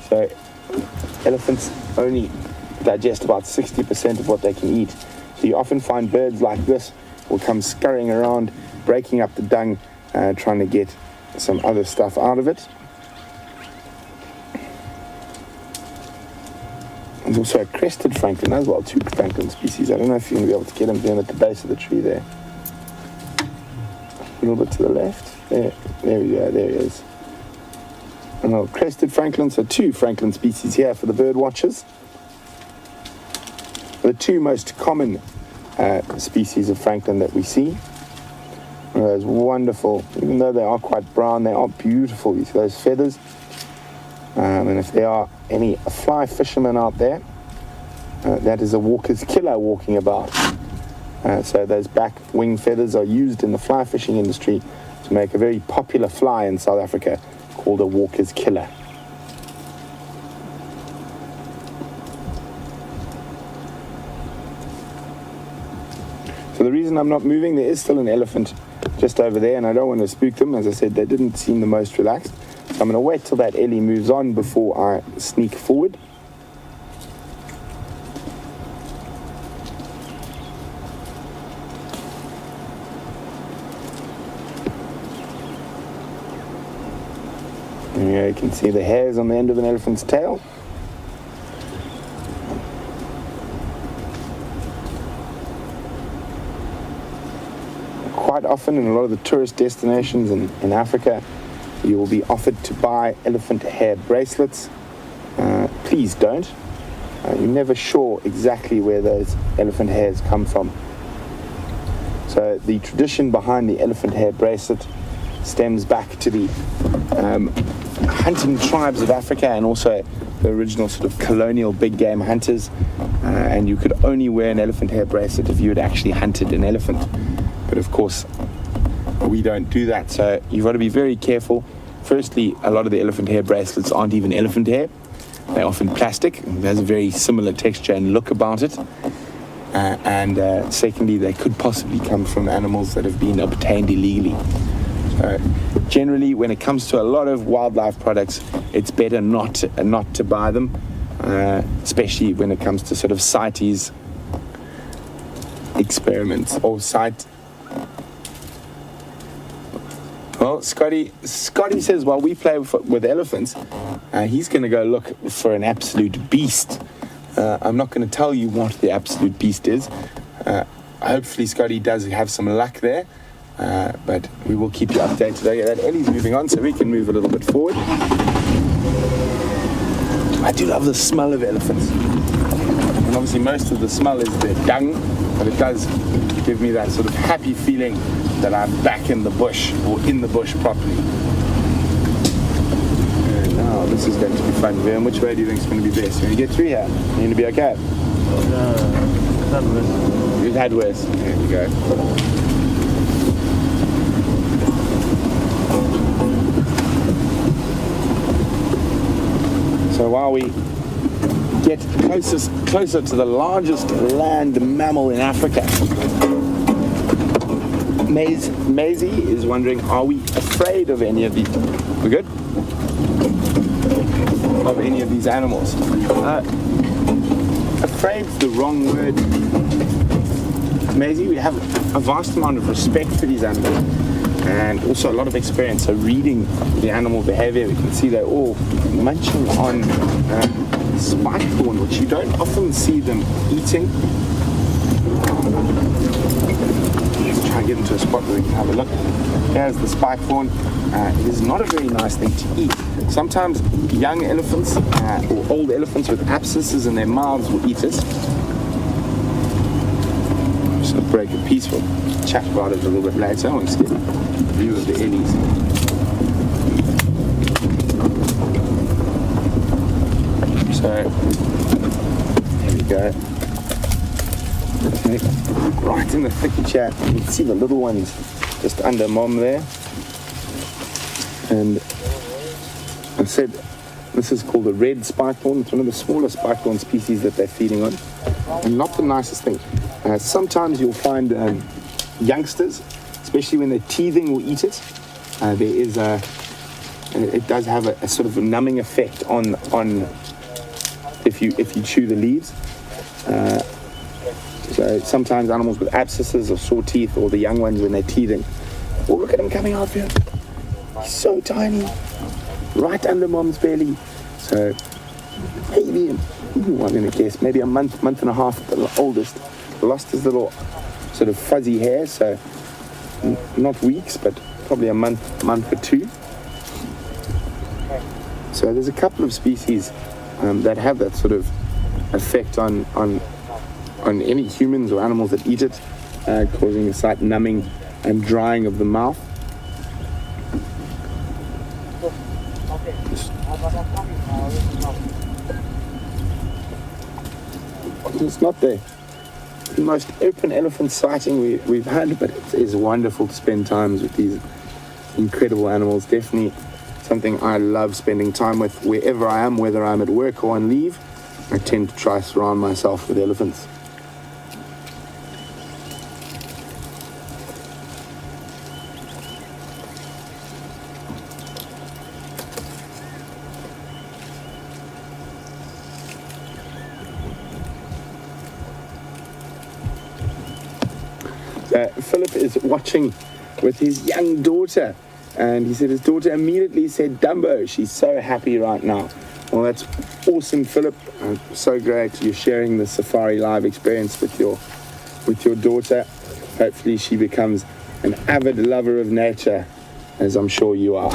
So elephants only digest about 60% of what they can eat. So you often find birds like this will come scurrying around, breaking up the dung, trying to get some other stuff out of it. There's also a crested francolin as well, 2 francolin species. I don't know if you're going to be able to get them down at the base of the tree there. A little bit to the left. There we go, there he is. A little crested francolin, so 2 francolin species here for the bird watchers. The 2 most common species of francolin that we see. Those wonderful, even though they are quite brown, they are beautiful. You see those feathers. And if there are any fly fishermen out there, that is a walker's killer walking about. So those back wing feathers are used in the fly fishing industry to make a very popular fly in South Africa called a walker's killer. So the reason I'm not moving, there is still an elephant just over there, and I don't want to spook them. As I said, they didn't seem the most relaxed. So I'm going to wait till that Ellie moves on before I sneak forward. Here you can see the hairs on the end of an elephant's tail. Quite often in a lot of the tourist destinations in Africa, you will be offered to buy elephant hair bracelets. Please don't. You're never sure exactly where those elephant hairs come from. So the tradition behind the elephant hair bracelet stems back to the hunting tribes of Africa and also the original sort of colonial big game hunters. And you could only wear an elephant hair bracelet if you had actually hunted an elephant. But of course, we don't do that, so you've got to be very careful. Firstly, a lot of the elephant hair bracelets aren't even elephant hair. They're often plastic. It has a very similar texture and look about it. And secondly, they could possibly come from animals that have been obtained illegally. So generally, when it comes to a lot of wildlife products, it's better not to buy them, especially when it comes to sort of CITES experiments or site. Well, Scotty says while we play with elephants, he's going to go look for an absolute beast. I'm not going to tell you what the absolute beast is. Hopefully Scotty does have some luck there, but we will keep you updated. Okay, that Ellie's moving on, so we can move a little bit forward. I do love the smell of elephants. And obviously most of the smell is their dung, but it does give me that sort of happy feeling that I'm back in the bush, or in the bush properly. And now this is going to be fun. Vern, which way do you think is going to be best? You're going to get through here? You're going to be okay? You've had worse. There we go. So while we get closer to the largest land mammal in Africa, Maisie is wondering, are we afraid of any of these? We're good? Of any of these animals? Afraid's the wrong word. Maisie, we have a vast amount of respect for these animals and also a lot of experience. So reading the animal behavior, we can see they're all munching on spike thorn, which you don't often see them eating. Let's try and get into a spot where we can have a look. Here's the spike thorn. It is not a very nice thing to eat. Sometimes young elephants or old elephants with abscesses in their mouths will eat it. Just going to break a piece. We'll chat about it a little bit later once we get a view of the ellies. So, there we go. Okay. Right in the thicky chat, you can see the little ones just under mom there. And I said this is called a red spikethorn. It's one of the smaller spikethorn species that they're feeding on. And not the nicest thing. Sometimes you'll find youngsters, especially when they're teething, will eat it. There is and it does have a sort of a numbing effect on if you chew the leaves. So sometimes animals with abscesses or sore teeth, or the young ones when they're teething. Oh, look at him coming out here. He's so tiny, right under mom's belly. So maybe, I'm going to guess, maybe a month and a half at the oldest. Lost his little sort of fuzzy hair, so not weeks, but probably a month or two. So there's a couple of species that have that sort of effect on any humans or animals that eat it, causing a slight numbing and drying of the mouth. It's not the most open elephant sighting we've had, but it is wonderful to spend times with these incredible animals. Definitely something I love spending time with wherever I am, whether I'm at work or on leave. I tend to try to surround myself with elephants. Philip is watching with his young daughter, and he said his daughter immediately said Dumbo. She's so happy right now. Well, that's awesome, Philip. So great you're sharing the Safari Live experience with your daughter. Hopefully she becomes an avid lover of nature, as I'm sure you are.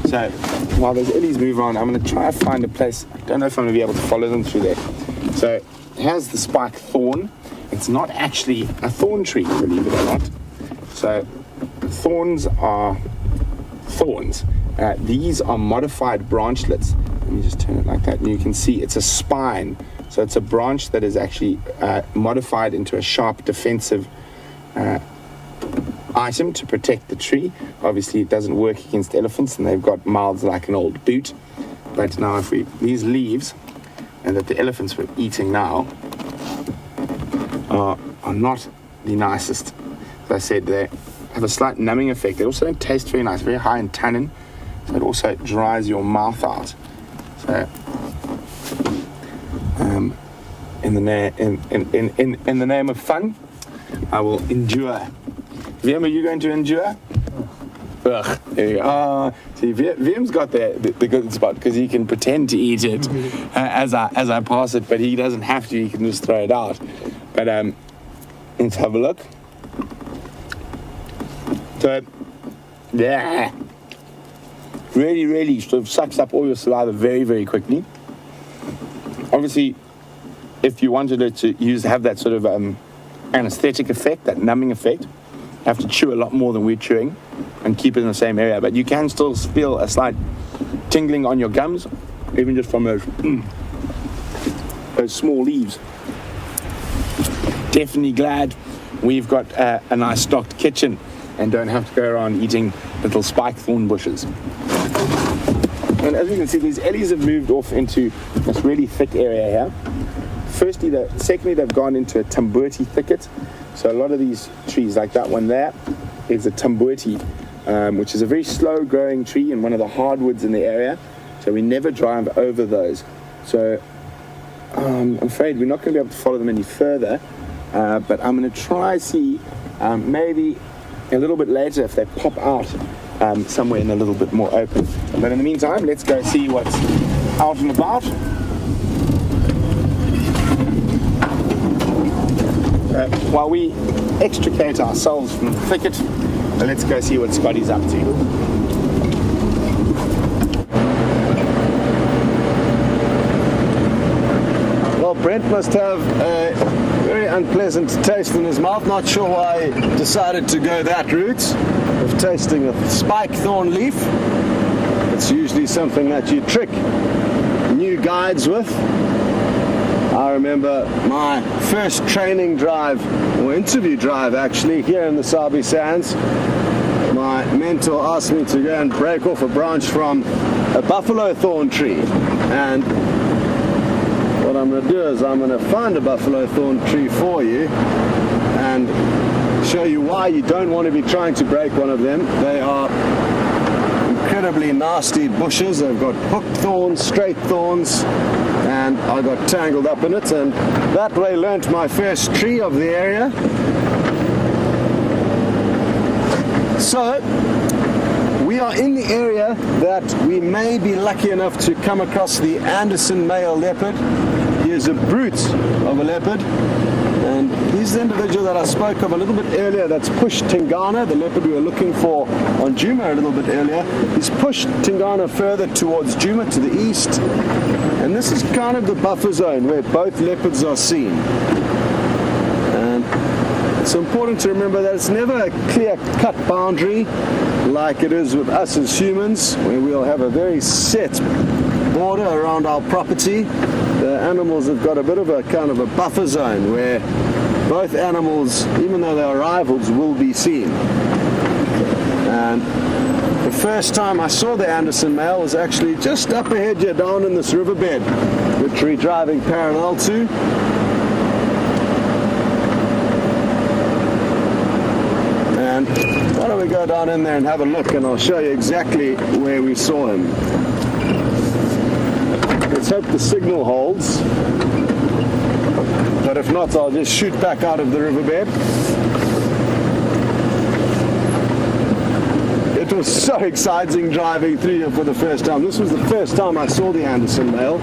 So while those ellies move on, I'm going to try to find a place. I don't know if I'm going to be able to follow them through there. So here's the spike thorn. It's not actually a thorn tree, believe it or not. So thorns are thorns. These are modified branchlets. Let me just turn it like that, and you can see it's a spine. So it's a branch that is actually modified into a sharp defensive item to protect the tree. Obviously, it doesn't work against elephants, and they've got mouths like an old boot. But now, these leaves, and that the elephants were eating now, are not the nicest. As I said, they have a slight numbing effect. They also don't taste very nice, very high in tannin, so it also dries your mouth out. So, in the name of fun, I will endure. Wiem, are you going to endure? Ugh, there you go. See, Viem's got the good spot because he can pretend to eat it as I pass it, but he doesn't have to. He can just throw it out. But let's have a look. So, yeah, really sort of sucks up all your saliva very, very quickly. Obviously, if you wanted it to have that sort of anesthetic effect, that numbing effect, you have to chew a lot more than we're chewing and keep it in the same area. But you can still feel a slight tingling on your gums, even just from those small leaves. Definitely glad we've got a nice stocked kitchen and don't have to go around eating little spike thorn bushes. And as you can see, these ellies have moved off into this really thick area here. Secondly, they've gone into a tambuti thicket. So a lot of these trees, like that one there, is a tambuti, which is a very slow growing tree and one of the hardwoods in the area. So we never drive over those. So I'm afraid we're not going to be able to follow them any further. But I'm going to try see maybe a little bit later if they pop out somewhere in a little bit more open. But in the meantime, let's go see what's out and about. While we extricate ourselves from the thicket, let's go see what Scotty's up to. Well, Brent must have a very unpleasant taste in his mouth. Not sure why he decided to go that route of tasting a spike thorn leaf. It's usually something that you trick new guides with. I remember my first training drive, or interview drive actually, here in the Sabi Sands. My mentor asked me to go and break off a branch from a buffalo thorn tree. And what I'm going to do is I'm going to find a buffalo thorn tree for you and show you why you don't want to be trying to break one of them. They are incredibly nasty bushes. They've got hooked thorns, straight thorns, and I got tangled up in it, and that way learnt my first tree of the area. So we are in the area that we may be lucky enough to come across the Anderson male leopard. He is a brute of a leopard, and he's the individual that I spoke of a little bit earlier that's pushed Tingana, the leopard we were looking for on Djuma a little bit earlier. He's pushed Tingana further towards Djuma to the east, and this is kind of the buffer zone where both leopards are seen. And it's important to remember that it's never a clear-cut boundary like it is with us as humans, where we'll have a very set border around our property. The animals have got a bit of a kind of a buffer zone where both animals, even though they are rivals, will be seen. And the first time I saw the Anderson male was actually just up ahead here, down in this riverbed, which we're driving parallel to. And why don't we go down in there and have a look, and I'll show you exactly where we saw him. Let's hope the signal holds, but if not, I'll just shoot back out of the riverbed. It was so exciting driving through here for the first time. This was the first time I saw the Anderson male.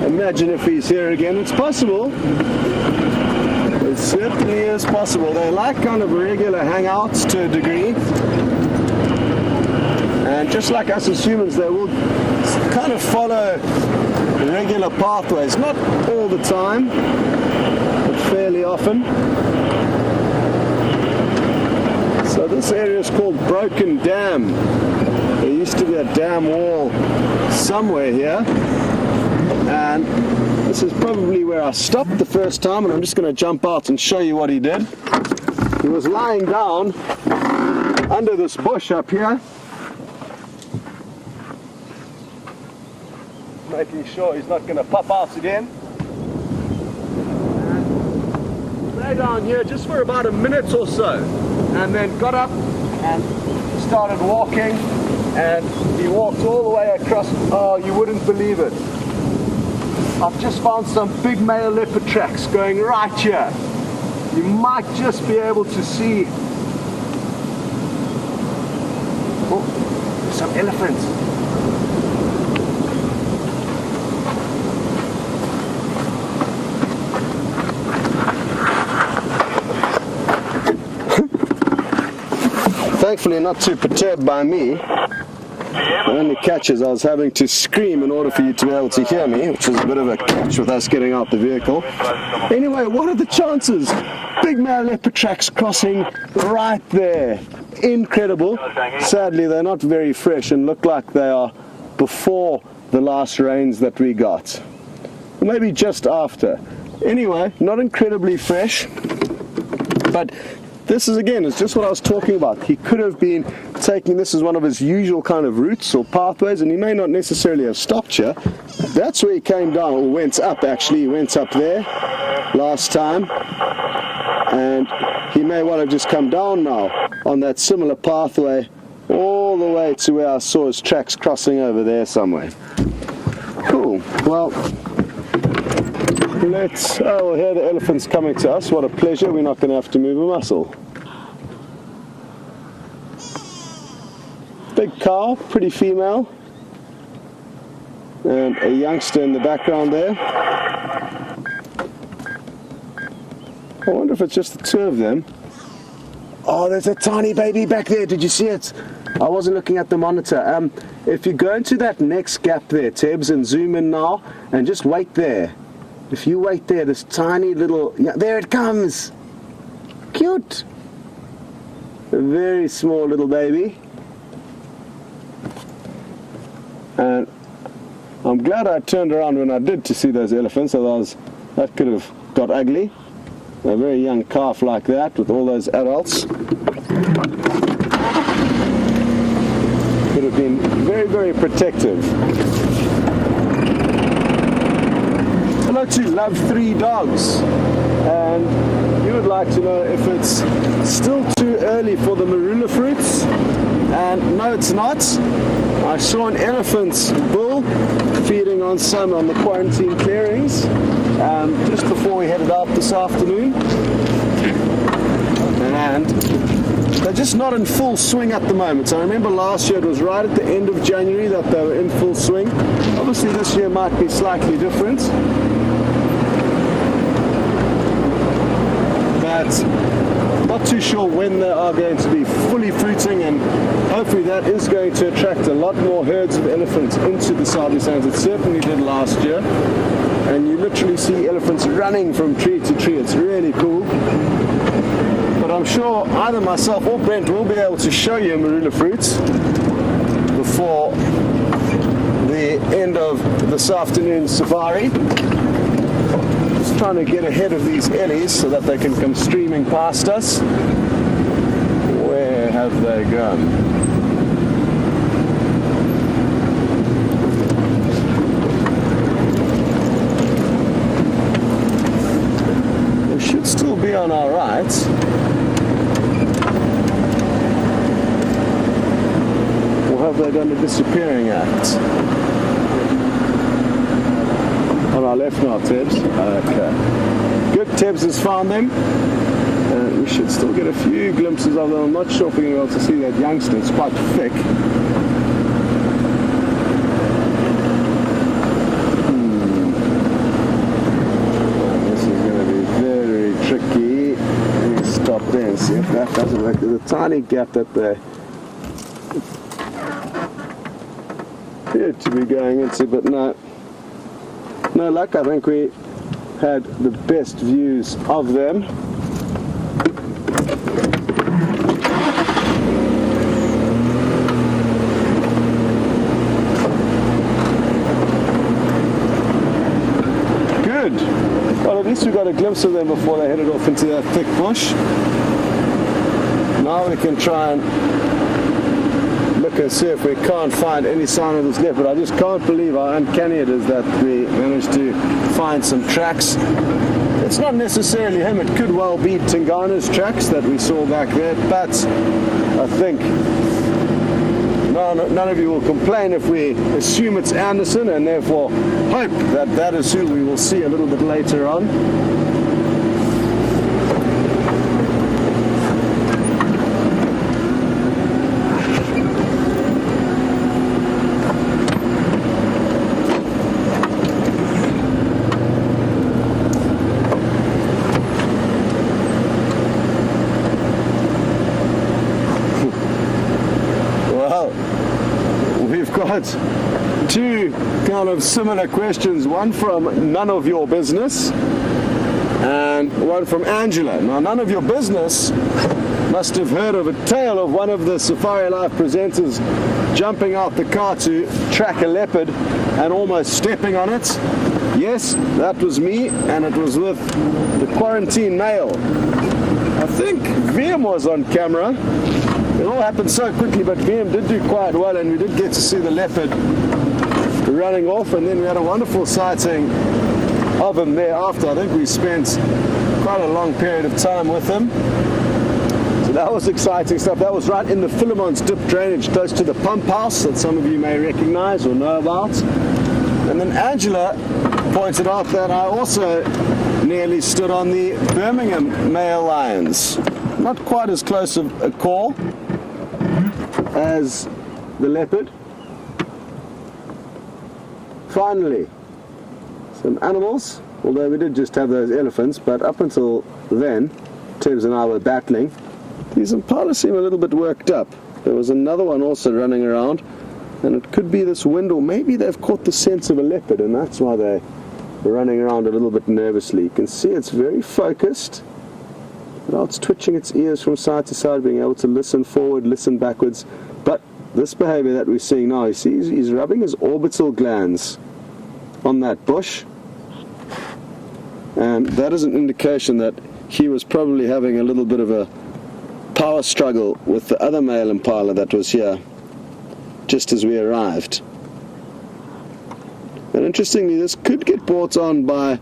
Imagine if he's here again. It's possible. It certainly is possible. They like kind of regular hangouts to a degree. And just like us as humans, they will kind of follow regular pathways. Not all the time, but fairly often. So this area is called Broken Dam. There used to be a dam wall somewhere here. And this is probably where I stopped the first time, and I'm just going to jump out and show you what he did. He was lying down under this bush up here, making sure he's not going to pop out again. And lay down here just for about a minute or so, and then got up and started walking, and he walked all the way across. Oh, you wouldn't believe it. I've just found some big male leopard tracks going right here. You might just be able to see. Oh, there's some elephants. Thankfully not too perturbed by me. The only catch is I was having to scream in order for you to be able to hear me, which was a bit of a catch with us getting out the vehicle. Anyway, what are the chances? Big male leopard tracks crossing right there. Incredible. Sadly, they're not very fresh and look like they are before the last rains that we got. Or maybe just after. Anyway, not incredibly fresh, but this is, again, it's just what I was talking about. He could have been taking this as one of his usual kind of routes or pathways, and he may not necessarily have stopped here. That's where he came down, or went up actually. He went up there last time, and he may well have just come down now on that similar pathway all the way to where I saw his tracks crossing over there somewhere. Cool. Well, oh, here the elephant's coming to us. What a pleasure. We're not going to have to move a muscle. Big cow, pretty female, and a youngster in the background there. I wonder if it's just the two of them. Oh, there's a tiny baby back there. Did you see it? I wasn't looking at the monitor. If you go into that next gap there, Tebs, and zoom in now, and just wait there. If you wait there, this tiny little, yeah, there it comes. Cute. A very small little baby. And I'm glad I turned around when I did to see those elephants, otherwise that could have got ugly. A very young calf like that with all those adults could have been very, very protective. Hello to Love 3 Dogs, and you would would like to know if it's still too early for the marula fruits, and no, it's not. I saw an elephant bull feeding on some on the quarantine clearings just before we headed out this afternoon, and they're just not in full swing at the moment. So I remember last year it was right at the end of January that they were in full swing. Obviously this year might be slightly different, but not too sure when they are going to be fully fruiting, and hopefully that is going to attract a lot more herds of elephants into the Sabi Sands. It certainly did last year, and you literally see elephants running from tree to tree. It's really cool. But I'm sure either myself or Brent will be able to show you marula fruits before the end of this afternoon's safari. Just trying to get ahead of these ellies so that they can come streaming past us. Where have they gone? They should still be on our right. Have they done the disappearing act? On our left now, Tibbs. Okay. Good, Tibbs has found them. We should still get a few glimpses of them. I'm not sure if we're going to be able to see that youngster. It's quite thick. This is going to be very tricky. Let me stop there and see if that doesn't work. There's a tiny gap that they to be going into, but no luck. I think we had the best views of them. Good. Well, at least we got a glimpse of them before they headed off into that thick bush. Now we can try and look and see if we can't find any sign of this leopard. I just can't believe how uncanny it is that we managed to find some tracks. It's not necessarily him, it could well be Tingana's tracks that we saw back there, but I think none of you will complain if we assume it's Anderson, and therefore hope that that is who we will see a little bit later on. Two kind of similar questions, one from None of Your Business and one from Angela. Now, None of Your Business must have heard of a tale of one of the Safari Life presenters jumping out the car to track a leopard and almost stepping on it. Yes, that was me, and it was with the quarantine male. I think VM was on camera. It all happened so quickly, but VM did do quite well, and we did get to see the leopard running off, and then we had a wonderful sighting of him thereafter. I think we spent quite a long period of time with him. So that was exciting stuff. That was right in the Philemon's dip drainage, close to the pump house that some of you may recognize or know about. And then Angela pointed out that I also nearly stood on the Birmingham male lions. Not quite as close a call as the leopard. Finally, some animals, although we did just have those elephants, but up until then, Tibbs and I were battling. These impala seem a little bit worked up. There was another one also running around, and it could be this wind, or maybe they've caught the scent of a leopard, and that's why they're running around a little bit nervously. You can see it's very focused. Now it's twitching its ears from side to side, being able to listen forward, listen backwards. But this behavior that we're seeing now, you see he's rubbing his orbital glands on that bush, and that is an indication that he was probably having a little bit of a power struggle with the other male impala that was here just as we arrived. And interestingly, this could get brought on by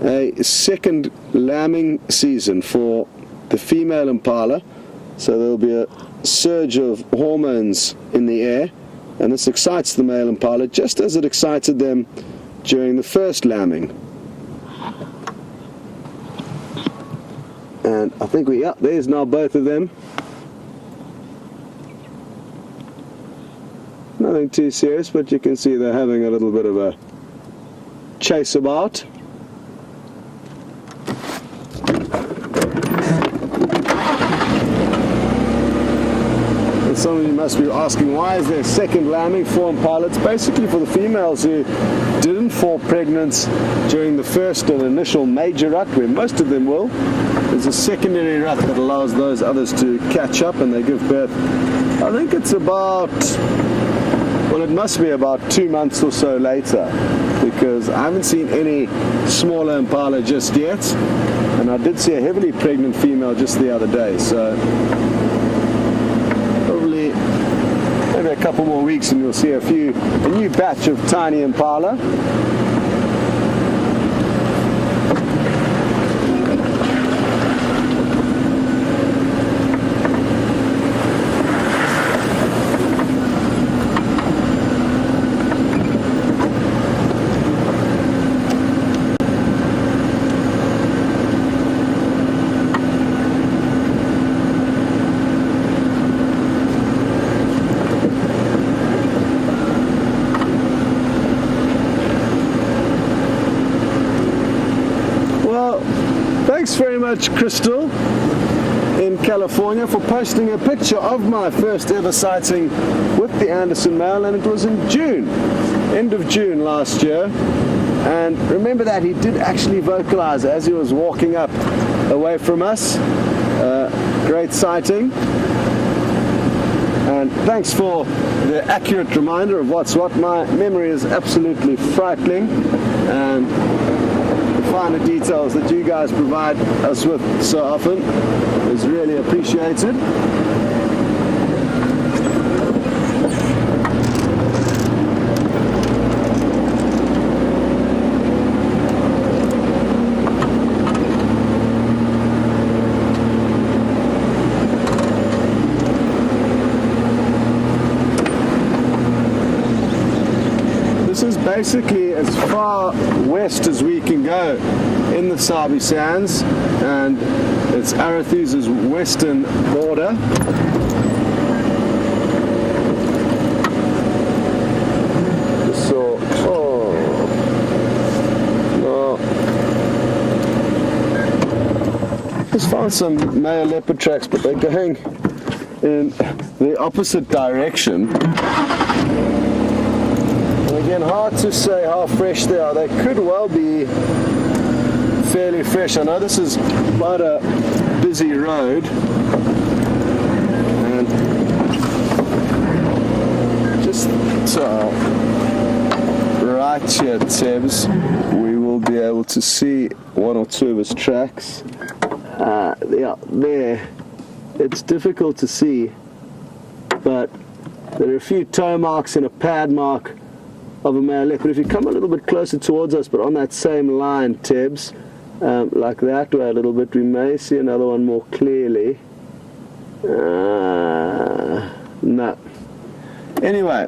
a second lambing season for the female impala, so there'll be a surge of hormones in the air, and this excites the male impala just as it excited them during the first lambing. And I think there's now both of them. Nothing too serious, but you can see they're having a little bit of a chase about. And some of you must be asking, why is there a second lambing for impala? It's basically for the females who didn't fall pregnant during the first and initial major rut, where most of them will. There's a secondary rut that allows those others to catch up and they give birth. I think it's about, well, it must be about 2 months or so later, because I haven't seen any smaller impala just yet, and I did see a heavily pregnant female just the other day, so probably maybe a couple more weeks and you'll see a new batch of tiny impala. Thanks very much, Crystal in California, for posting a picture of my first ever sighting with the Anderson male, and it was in June, end of June last year. And remember that he did actually vocalize as he was walking up away from us. Great sighting. And thanks for the accurate reminder of what's what. My memory is absolutely frightening, and finer details that you guys provide us with so often is really appreciated. This is basically as far west as we can go in the Sabi Sands, and it's Arethusa's western border. So, just found some male leopard tracks, but they're going in the opposite direction. Again, hard to say how fresh they are. They could well be fairly fresh. I know this is quite a busy road, and just right here, Tebs, we will be able to see one or two of his tracks. Yeah, there. It's difficult to see, but there are a few toe marks and a pad mark of a male leopard. If you come a little bit closer towards us, but on that same line, Tebs, like that way a little bit, we may see another one more clearly. No. Anyway,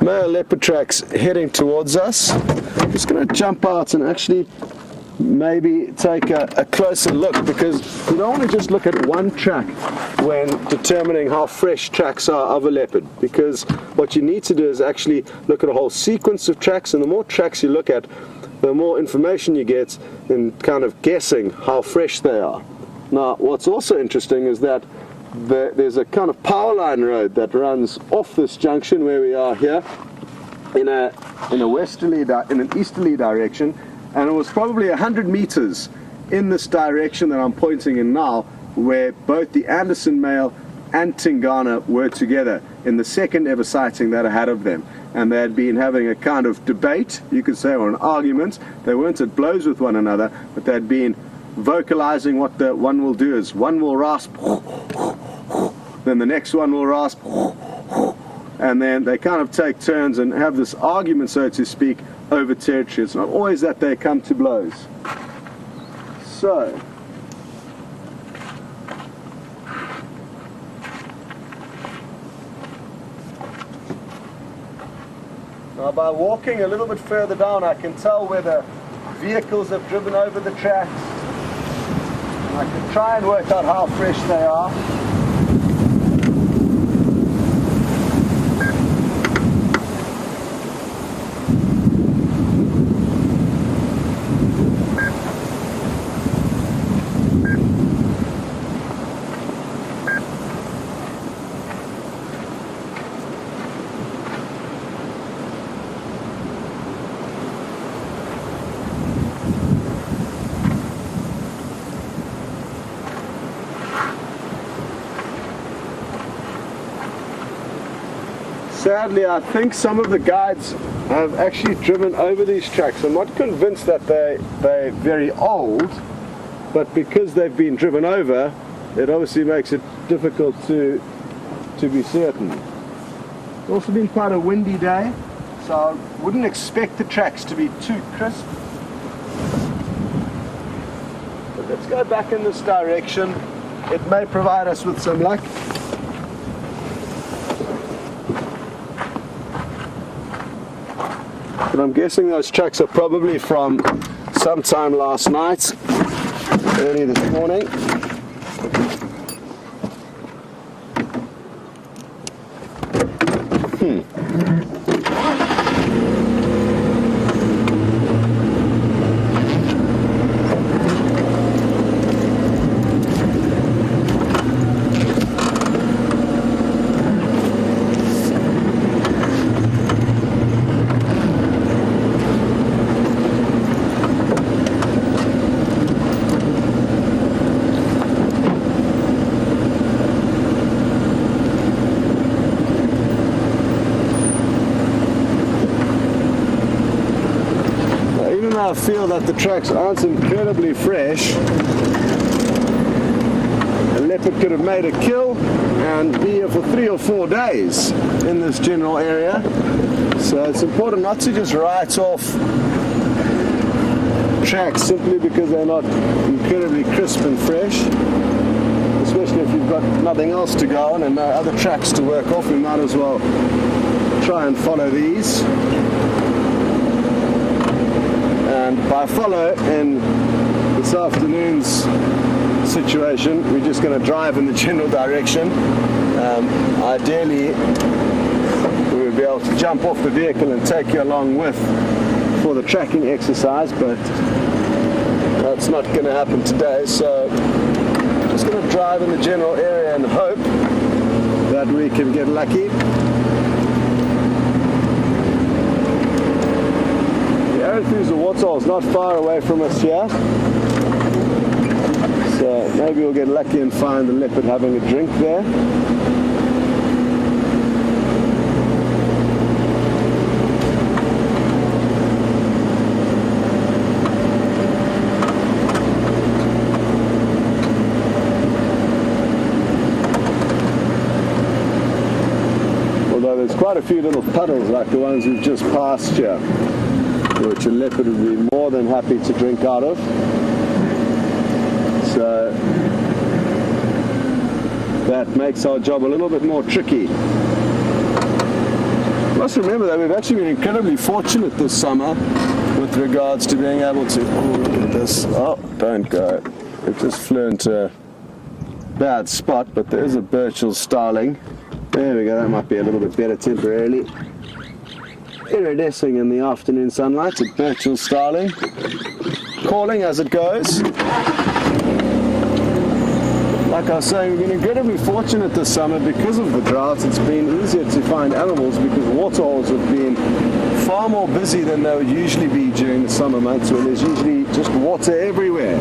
male leopard tracks heading towards us. I'm just going to jump out and actually maybe take a closer look, because you don't want to just look at one track when determining how fresh tracks are of a leopard, because what you need to do is actually look at a whole sequence of tracks, and the more tracks you look at, the more information you get in kind of guessing how fresh they are. Now, what's also interesting is that there's a kind of power line road that runs off this junction where we are here in an easterly direction, and it was probably 100 meters in this direction that I'm pointing in now, where both the Anderson male and Tingana were together in the second ever sighting that I had of them. And they had been having a kind of debate, you could say, or an argument. They weren't at blows with one another, but they had been vocalizing what the one will do is one will rasp, then the next one will rasp, and then they kind of take turns and have this argument, so to speak, over territory. It's not always that they come to blows. So, now by walking a little bit further down, I can tell whether vehicles have driven over the tracks. I can try and work out how fresh they are. Sadly, I think some of the guides have actually driven over these tracks. I'm not convinced that they're very old, but because they've been driven over, it obviously makes it difficult to be certain. It's also been quite a windy day, so I wouldn't expect the tracks to be too crisp. But let's go back in this direction. It may provide us with some luck. But I'm guessing those tracks are probably from sometime last night, early this morning. I feel that the tracks aren't incredibly fresh. A leopard could have made a kill and be here for 3 or 4 days in this general area. So it's important not to just write off tracks simply because they're not incredibly crisp and fresh. Especially if you've got nothing else to go on and no other tracks to work off, we might as well try and follow these. And by follow in this afternoon's situation, we're just going to drive in the general direction. Ideally, we would be able to jump off the vehicle and take you along with for the tracking exercise, but that's not going to happen today. So just going to drive in the general area and hope that we can get lucky. The waterhole is not far away from us here, so maybe we'll get lucky and find the leopard having a drink there. Although there's quite a few little puddles like the ones we've just passed here, which a leopard would be more than happy to drink out of. So that makes our job a little bit more tricky. You must remember that we've actually been incredibly fortunate this summer with regards to being able to, oh look at this, oh don't go, it just flew into a bad spot, but there is a Burchell starling. There we go, that might be a little bit better temporarily. Iridescing in the afternoon sunlight, a Burchell starling, calling as it goes. Like I was saying, we've been incredibly fortunate this summer because of the drought. It's been easier to find animals because waterholes have been far more busy than they would usually be during the summer months, when there's usually just water everywhere.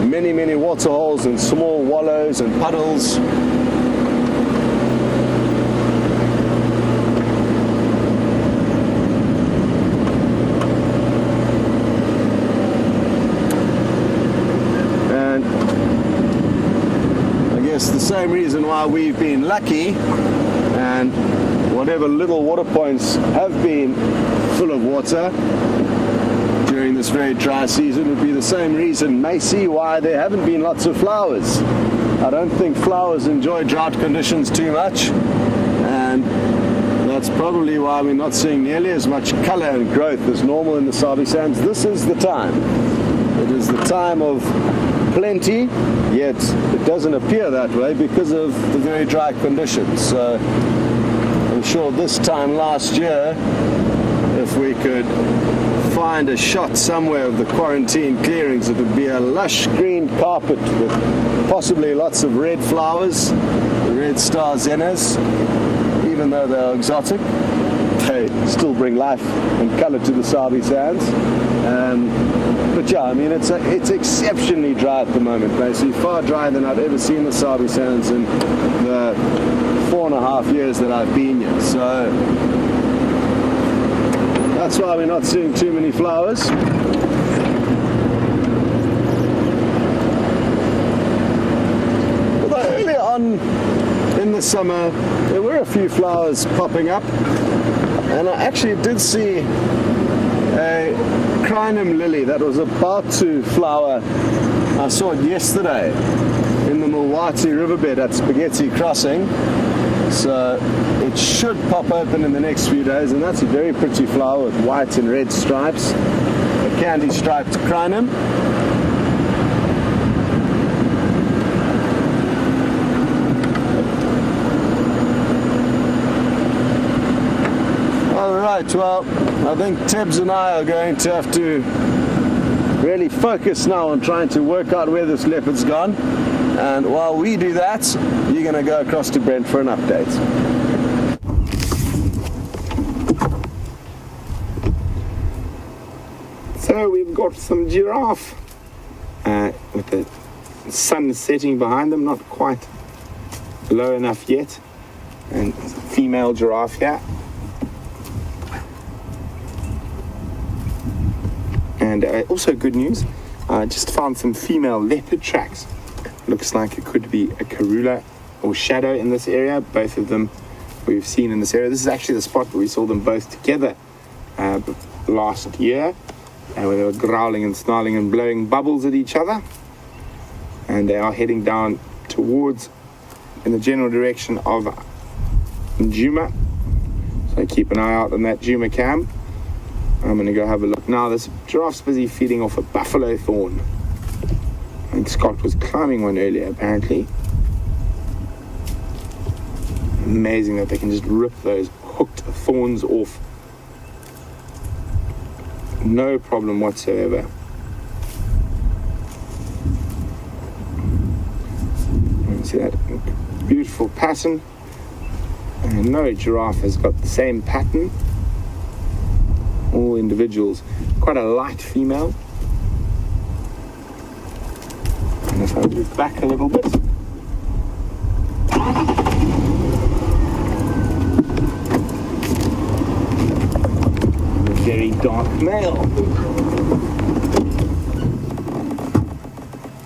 Many, many waterholes and small wallows and puddles. The same reason why we've been lucky and whatever little water points have been full of water during this very dry season would be the same reason, may see why there haven't been lots of flowers. I don't think flowers enjoy drought conditions too much, and that's probably why we're not seeing nearly as much color and growth as normal in the Sabi Sands. This is the time. It is the time of plenty, yet it doesn't appear that way because of the very dry conditions. So I'm sure this time last year, if we could find a shot somewhere of the quarantine clearings, it would be a lush green carpet with possibly lots of red flowers, the red star zennas. Even though they're exotic, they still bring life and color to the Sabi Sands. But yeah, I mean, it's exceptionally dry at the moment, basically far drier than I've ever seen the Sabi Sands in the 4.5 years that I've been here. So that's why we're not seeing too many flowers. Although earlier on in the summer, there were a few flowers popping up, and I actually did see a crinum lily that was about to flower. I saw it yesterday in the Milwati riverbed at Spaghetti Crossing, so it should pop open in the next few days, and that's a very pretty flower with white and red stripes, a candy striped crinum. Right, well, I think Tebs and I are going to have to really focus now on trying to work out where this leopard's gone. And while we do that, you're going to go across to Brent for an update. So we've got some giraffe with the sun setting behind them, not quite low enough yet. And there's a female giraffe here. And also good news, I just found some female leopard tracks. Looks like it could be a Karula or Shadow in this area. Both of them we've seen in this area. This is actually the spot where we saw them both together last year, where they were growling and snarling and blowing bubbles at each other. And they are heading down towards, in the general direction of Djuma. So keep an eye out on that Djuma cam. I'm going to go have a look now. This giraffe's busy feeding off a buffalo thorn. I think Scott was climbing one earlier, apparently. Amazing that they can just rip those hooked thorns off. No problem whatsoever. See that beautiful pattern? And no giraffe has got the same pattern. All individuals, quite a light female. And if I move back a little bit, a very dark male.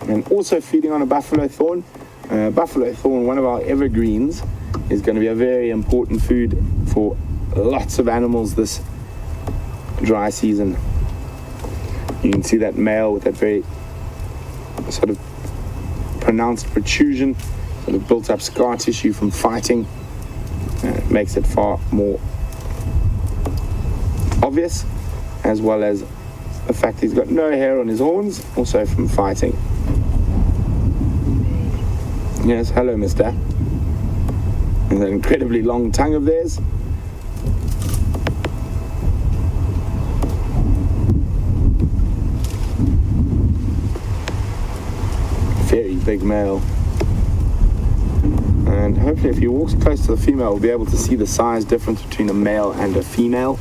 And also feeding on a buffalo thorn. Buffalo thorn, one of our evergreens, is going to be a very important food for lots of animals this dry season. You can see that male with that very sort of pronounced protrusion, sort of built up scar tissue from fighting. It makes it far more obvious, as well as the fact he's got no hair on his horns, also from fighting. Yes, hello, mister. And that incredibly long tongue of theirs. Very big male. And hopefully if he walks close to the female, we'll be able to see the size difference between a male and a female.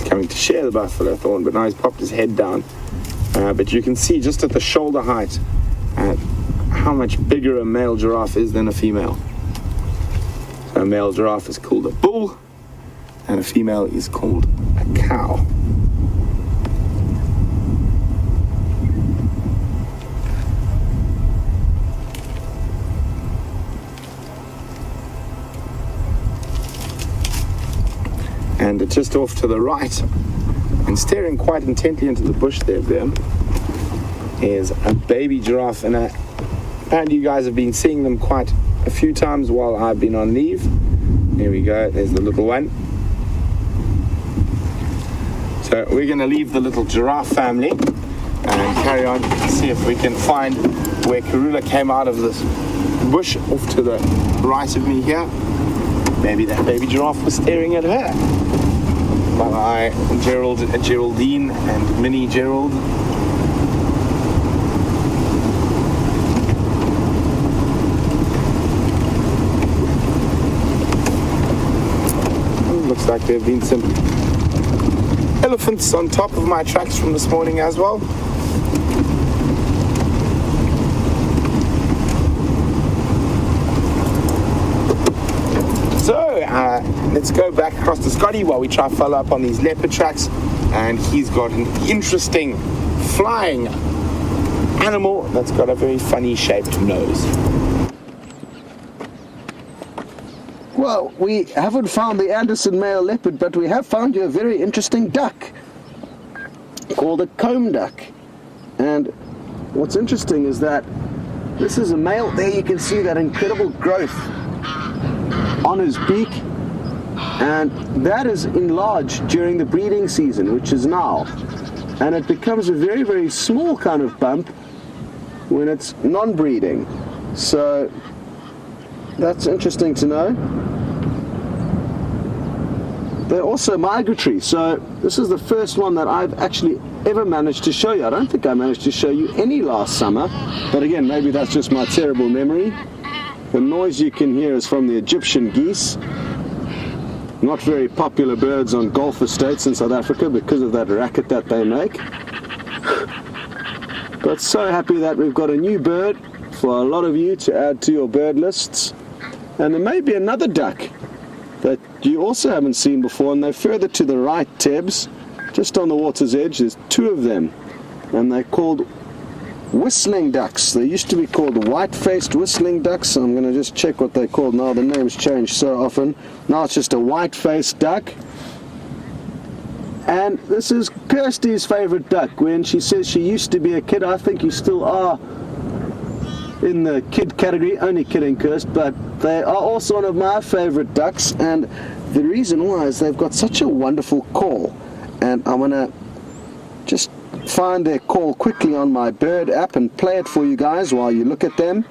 Coming to share the buffalo thorn, but now he's popped his head down. But you can see just at the shoulder height how much bigger a male giraffe is than a female. So a male giraffe is called a bull, and a female is called a cow. And just off to the right, and staring quite intently into the bush there, Ben, is a baby giraffe. And apparently you guys have been seeing them quite a few times while I've been on leave. There we go, there's the little one. So we're going to leave the little giraffe family and carry on to see if we can find where Karula came out of this bush off to the right of me here. Maybe that baby giraffe was staring at her. But Geraldine and Minnie Gerald. Looks like there have been some elephants on top of my tracks from this morning as well. So let's go back across to Scotty while we try to follow up on these leopard tracks. And he's got an interesting flying animal that's got a very funny shaped nose. Well, we haven't found the Anderson male leopard, but we have found you a very interesting duck called a comb duck. And what's interesting is that this is a male. There you can see that incredible growth on his beak, and that is enlarged during the breeding season, which is now. And it becomes a very, very small kind of bump when it's non-breeding. So that's interesting to know. They're also migratory, so this is the first one that I've actually ever managed to show you. I don't think I managed to show you any last summer, but again, maybe that's just my terrible memory. The noise you can hear is from the Egyptian geese. Not very popular birds on golf estates in South Africa because of that racket that they make. But so happy that we've got a new bird for a lot of you to add to your bird lists. And there may be another duck that you also haven't seen before, and they're further to the right, Tebs, just on the water's edge. There's two of them, and they're called whistling ducks. They used to be called white-faced whistling ducks. I'm going to just check what they're called now. The names change so often. Now it's just a white-faced duck. And this is Kirsty's favorite duck. When she says she used to be a kid, I think you still are in the kid category. Only kidding, Kirst, but they are also one of my favorite ducks, and the reason why is they've got such a wonderful call. And I'm going to just find their call quickly on my bird app and play it for you guys while you look at them.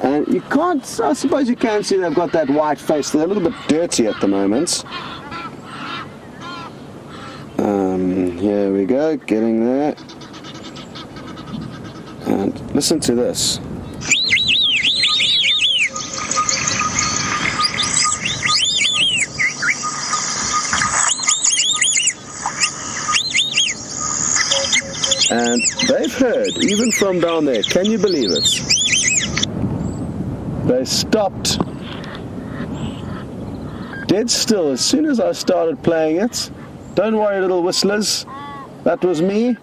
And you can't, I suppose you can see they've got that white face. They're a little bit dirty at the moment. Here we go, getting there. And listen to this. And they've heard, even from down there, can you believe it? They stopped dead still as soon as I started playing it. Don't worry, little whistlers, that was me.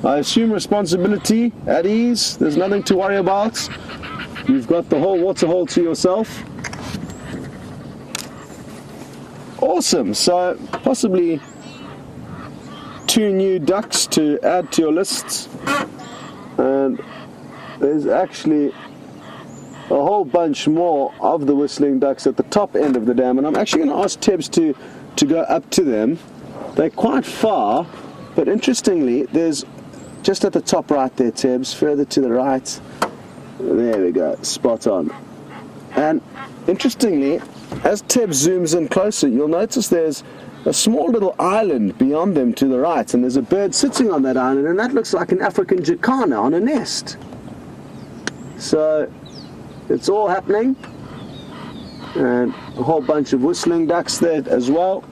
I assume responsibility, at ease, there's nothing to worry about. You've got the whole waterhole to yourself. Awesome, so possibly 2 new ducks to add to your lists. And there's actually a whole bunch more of the whistling ducks at the top end of the dam, and I'm actually going to ask Tebs to go up to them. They're quite far, but interestingly, there's just at the top right there, Tebs, further to the right. There we go, spot on. And interestingly, as Tebs zooms in closer, you'll notice there's a small little island beyond them to the right, and there's a bird sitting on that island, and that looks like an African jacana on a nest. So it's all happening, and a whole bunch of whistling ducks there as well.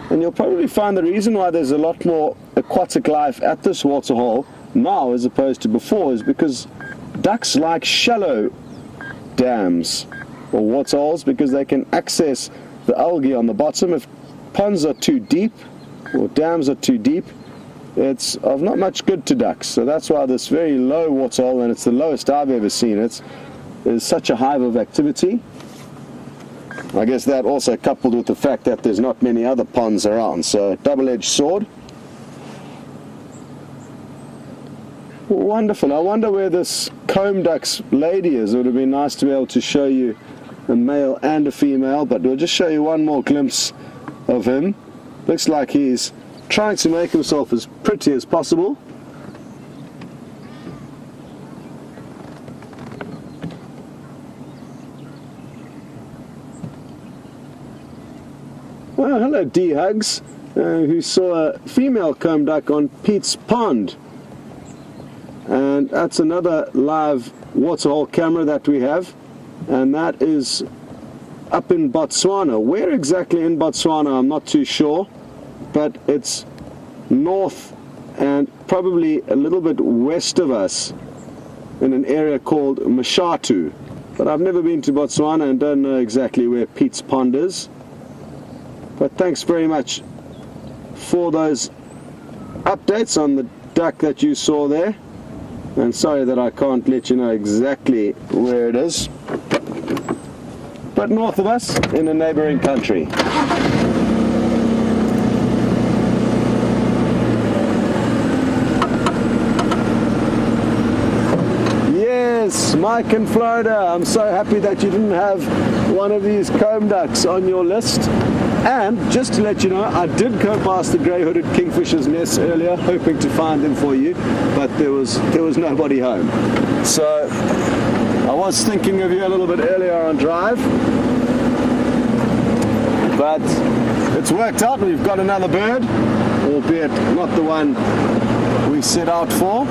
And you'll probably find the reason why there's a lot more aquatic life at this waterhole now as opposed to before is because ducks like shallow dams or waterholes because they can access the algae on the bottom. If ponds are too deep or dams are too deep, it's of not much good to ducks. So that's why this very low waterhole, and it's the lowest I've ever seen it, is such a hive of activity. I guess that also coupled with the fact that there's not many other ponds around, so double-edged sword. Wonderful. I wonder where this comb duck's lady is. It would have been nice to be able to show you a male and a female, but we'll just show you one more glimpse of him. Looks like he's trying to make himself as pretty as possible. Oh, hello D-Hugs, who saw a female comb duck on Pete's Pond. And that's another live waterhole camera that we have, and that is up in Botswana. Where exactly in Botswana, I'm not too sure, but it's north and probably a little bit west of us in an area called Mashatu. But I've never been to Botswana and don't know exactly where Pete's Pond is. But thanks very much for those updates on the duck that you saw there. And sorry that I can't let you know exactly where it is. But north of us, in a neighboring country. Yes, Mike in Florida. I'm so happy that you didn't have one of these comb ducks on your list. And just to let you know, I did go past the grey-hooded kingfisher's nest earlier, hoping to find them for you, but there was nobody home. So I was thinking of you a little bit earlier on drive, but it's worked out. We've got another bird, albeit not the one we set out for.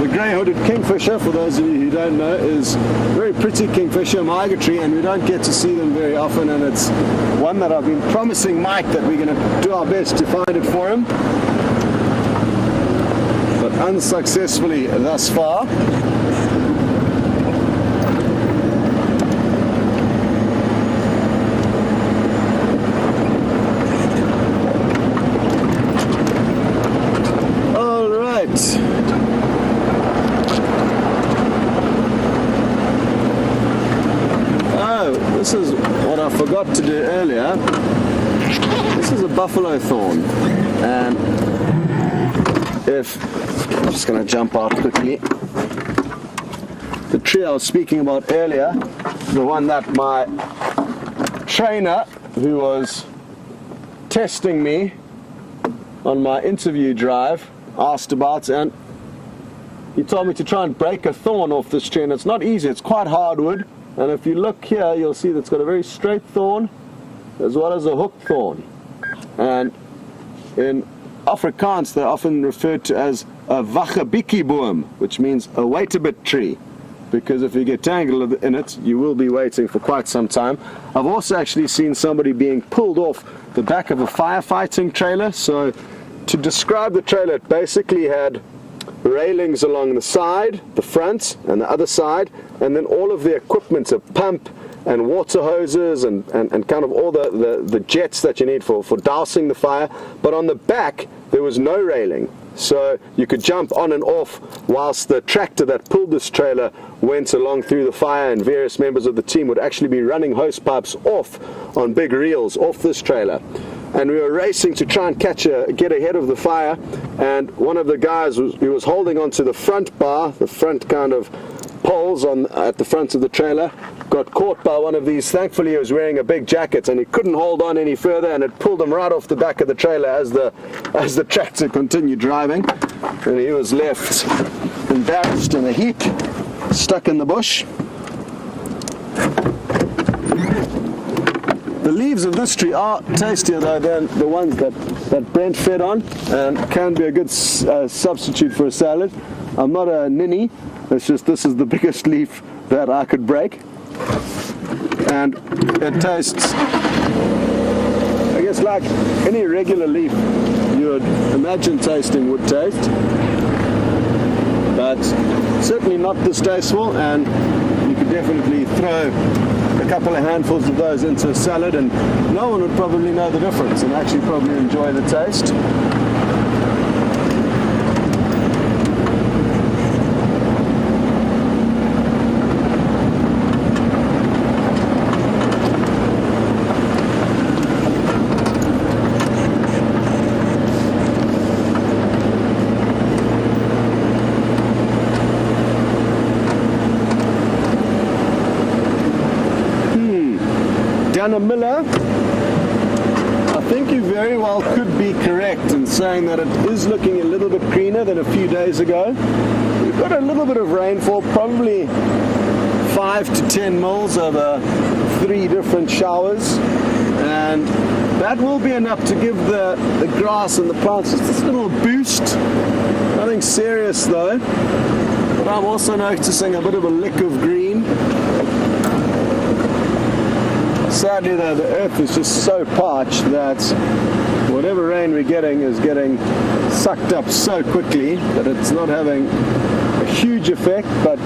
The grey-hooded kingfisher, for those of you who don't know, is a very pretty kingfisher, migratory, and we don't get to see them very often, and it's one that I've been promising Mike that we're going to do our best to find it for him, but unsuccessfully thus far. All right. This is what I forgot to do earlier. This is a buffalo thorn, and I'm just going to jump out quickly. The tree I was speaking about earlier, the one that my trainer, who was testing me on my interview drive, asked about, and he told me to try and break a thorn off this tree, and it's not easy. It's quite hardwood. And if you look here, you'll see that it's got a very straight thorn as well as a hooked thorn. And in Afrikaans, they're often referred to as a wagabikkieboom, which means a wait-a-bit tree, because if you get tangled in it, you will be waiting for quite some time. I've also actually seen somebody being pulled off the back of a firefighting trailer. So to describe the trailer, it basically had railings along the side, the front, and the other side, and then all of the equipment, a pump and water hoses and kind of all the jets that you need for dousing the fire. But on the back, there was no railing. So you could jump on and off whilst the tractor that pulled this trailer went along through the fire, and various members of the team would actually be running hose pipes off on big reels off this trailer. And we were racing to try and get ahead of the fire, and one of the guys was holding onto the front bar, the front kind of poles at the front of the trailer, got caught by one of these. Thankfully he was wearing a big jacket and he couldn't hold on any further, and it pulled him right off the back of the trailer as the tractor continued driving, and he was left embarrassed in a heap, stuck in the bush. The leaves of this tree are tastier though than the ones that Brent fed on, and can be a good substitute for a salad. I'm not a ninny, it's just this is the biggest leaf that I could break, and it tastes, I guess, like any regular leaf you would imagine tasting would taste, but certainly not distasteful, and you could definitely throw a couple of handfuls of those into a salad and no one would probably know the difference and actually probably enjoy the taste. Gunnar Miller, I think you very well could be correct in saying that it is looking a little bit greener than a few days ago. We've got a little bit of rainfall, probably 5 to 10 mils over 3 different showers, and that will be enough to give the grass and the plants just this little boost. Nothing serious though, but I'm also noticing a bit of a lick of green. Sadly though, the earth is just so parched that whatever rain we're getting is getting sucked up so quickly that it's not having a huge effect, but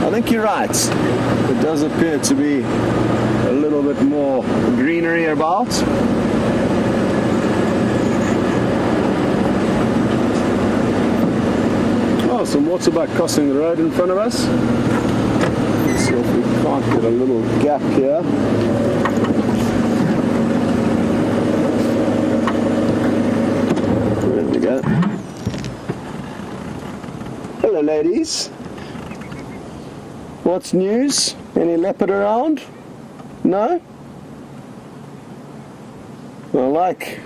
I think you're right. It does appear to be a little bit more greenery about. Oh, some waterbuck crossing the road in front of us. Let's see if we can't get a little gap here. There we go. Hello ladies. What's news? Any leopard around? No? I like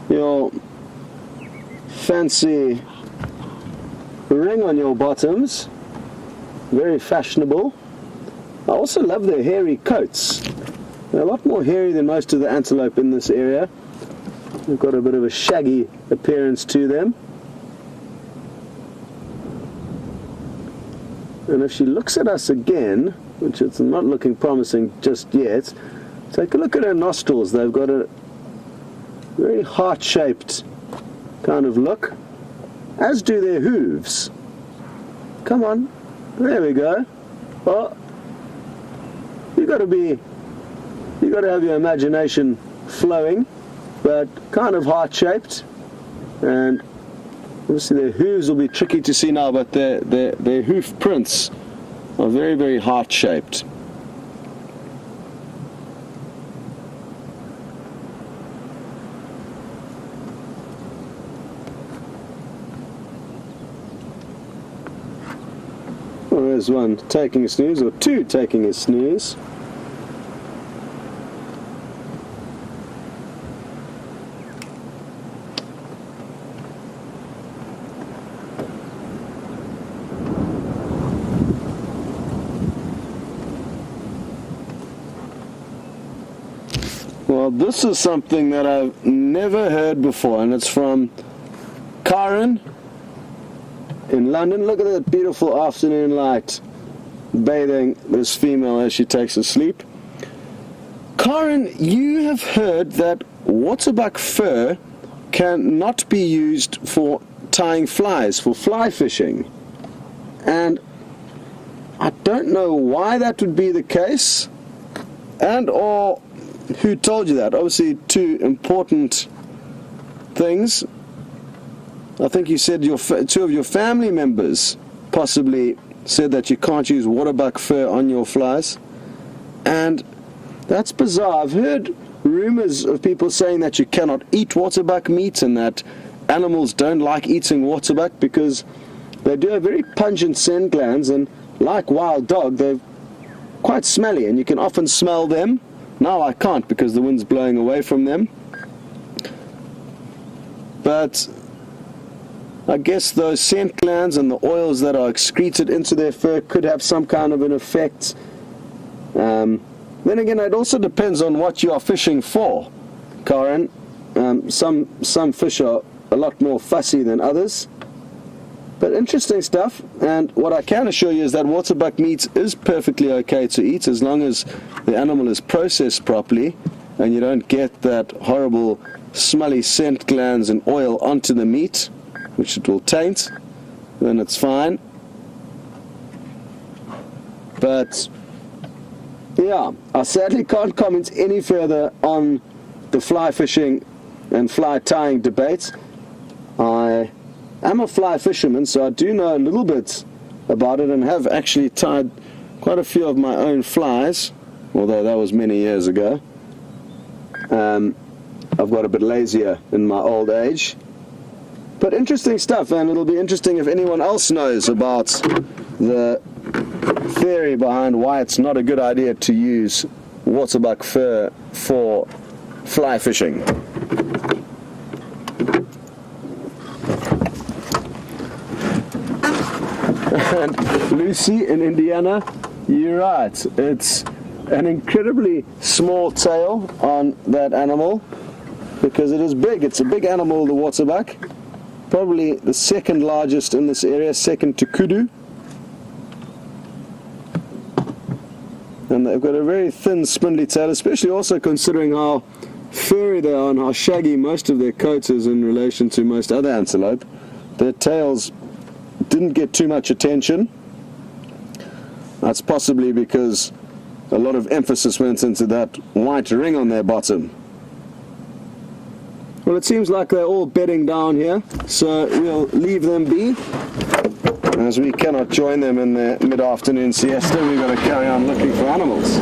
your fancy ring on your bottoms. Very fashionable. I also love their hairy coats. They're a lot more hairy than most of the antelope in this area. They've got a bit of a shaggy appearance to them. And if she looks at us again, which it's not looking promising just yet, take a look at her nostrils. They've got a very heart-shaped kind of look, as do their hooves. Come on, there we go. Oh, you got to have your imagination flowing, but kind of heart-shaped, and obviously their hooves will be tricky to see now, but their hoof prints are very, very heart-shaped. Well, there's one taking a snooze, or two taking a snooze. Well, this is something that I've never heard before, and it's from Karen in London. Look at that beautiful afternoon light bathing this female as she takes a sleep. Karen, you have heard that waterbuck fur cannot be used for tying flies, for fly fishing. And I don't know why that would be the case, and or who told you that. Obviously, two important things. I think you said two of your family members possibly said that you can't use waterbuck fur on your flies, and that's bizarre. I've heard rumors of people saying that you cannot eat waterbuck meat and that animals don't like eating waterbuck because they do have very pungent scent glands, and like wild dog, they're quite smelly and you can often smell them. Now I can't because the wind's blowing away from them. But I guess those scent glands and the oils that are excreted into their fur could have some kind of an effect. Then again, it also depends on what you are fishing for, Karen. Some fish are a lot more fussy than others. But interesting stuff, and what I can assure you is that waterbuck meat is perfectly okay to eat as long as the animal is processed properly and you don't get that horrible smelly scent glands and oil onto the meat, which it will taint. Then it's fine. But yeah, I sadly can't comment any further on the fly fishing and fly tying debate. I'm a fly fisherman, so I do know a little bit about it and have actually tied quite a few of my own flies, although that was many years ago. I've got a bit lazier in my old age. But interesting stuff, and it'll be interesting if anyone else knows about the theory behind why it's not a good idea to use waterbuck fur for fly fishing. And Lucy in Indiana, you're right. It's an incredibly small tail on that animal because it is big. It's a big animal, the waterbuck. Probably the second largest in this area, second to kudu. And they've got a very thin, spindly tail, especially also considering how furry they are and how shaggy most of their coat is in relation to most other antelope. Their tails didn't get too much attention. That's possibly because a lot of emphasis went into that white ring on their bottom. Well, it seems like they're all bedding down here, so we'll leave them be. As we cannot join them in their mid-afternoon siesta, we've got to carry on looking for animals.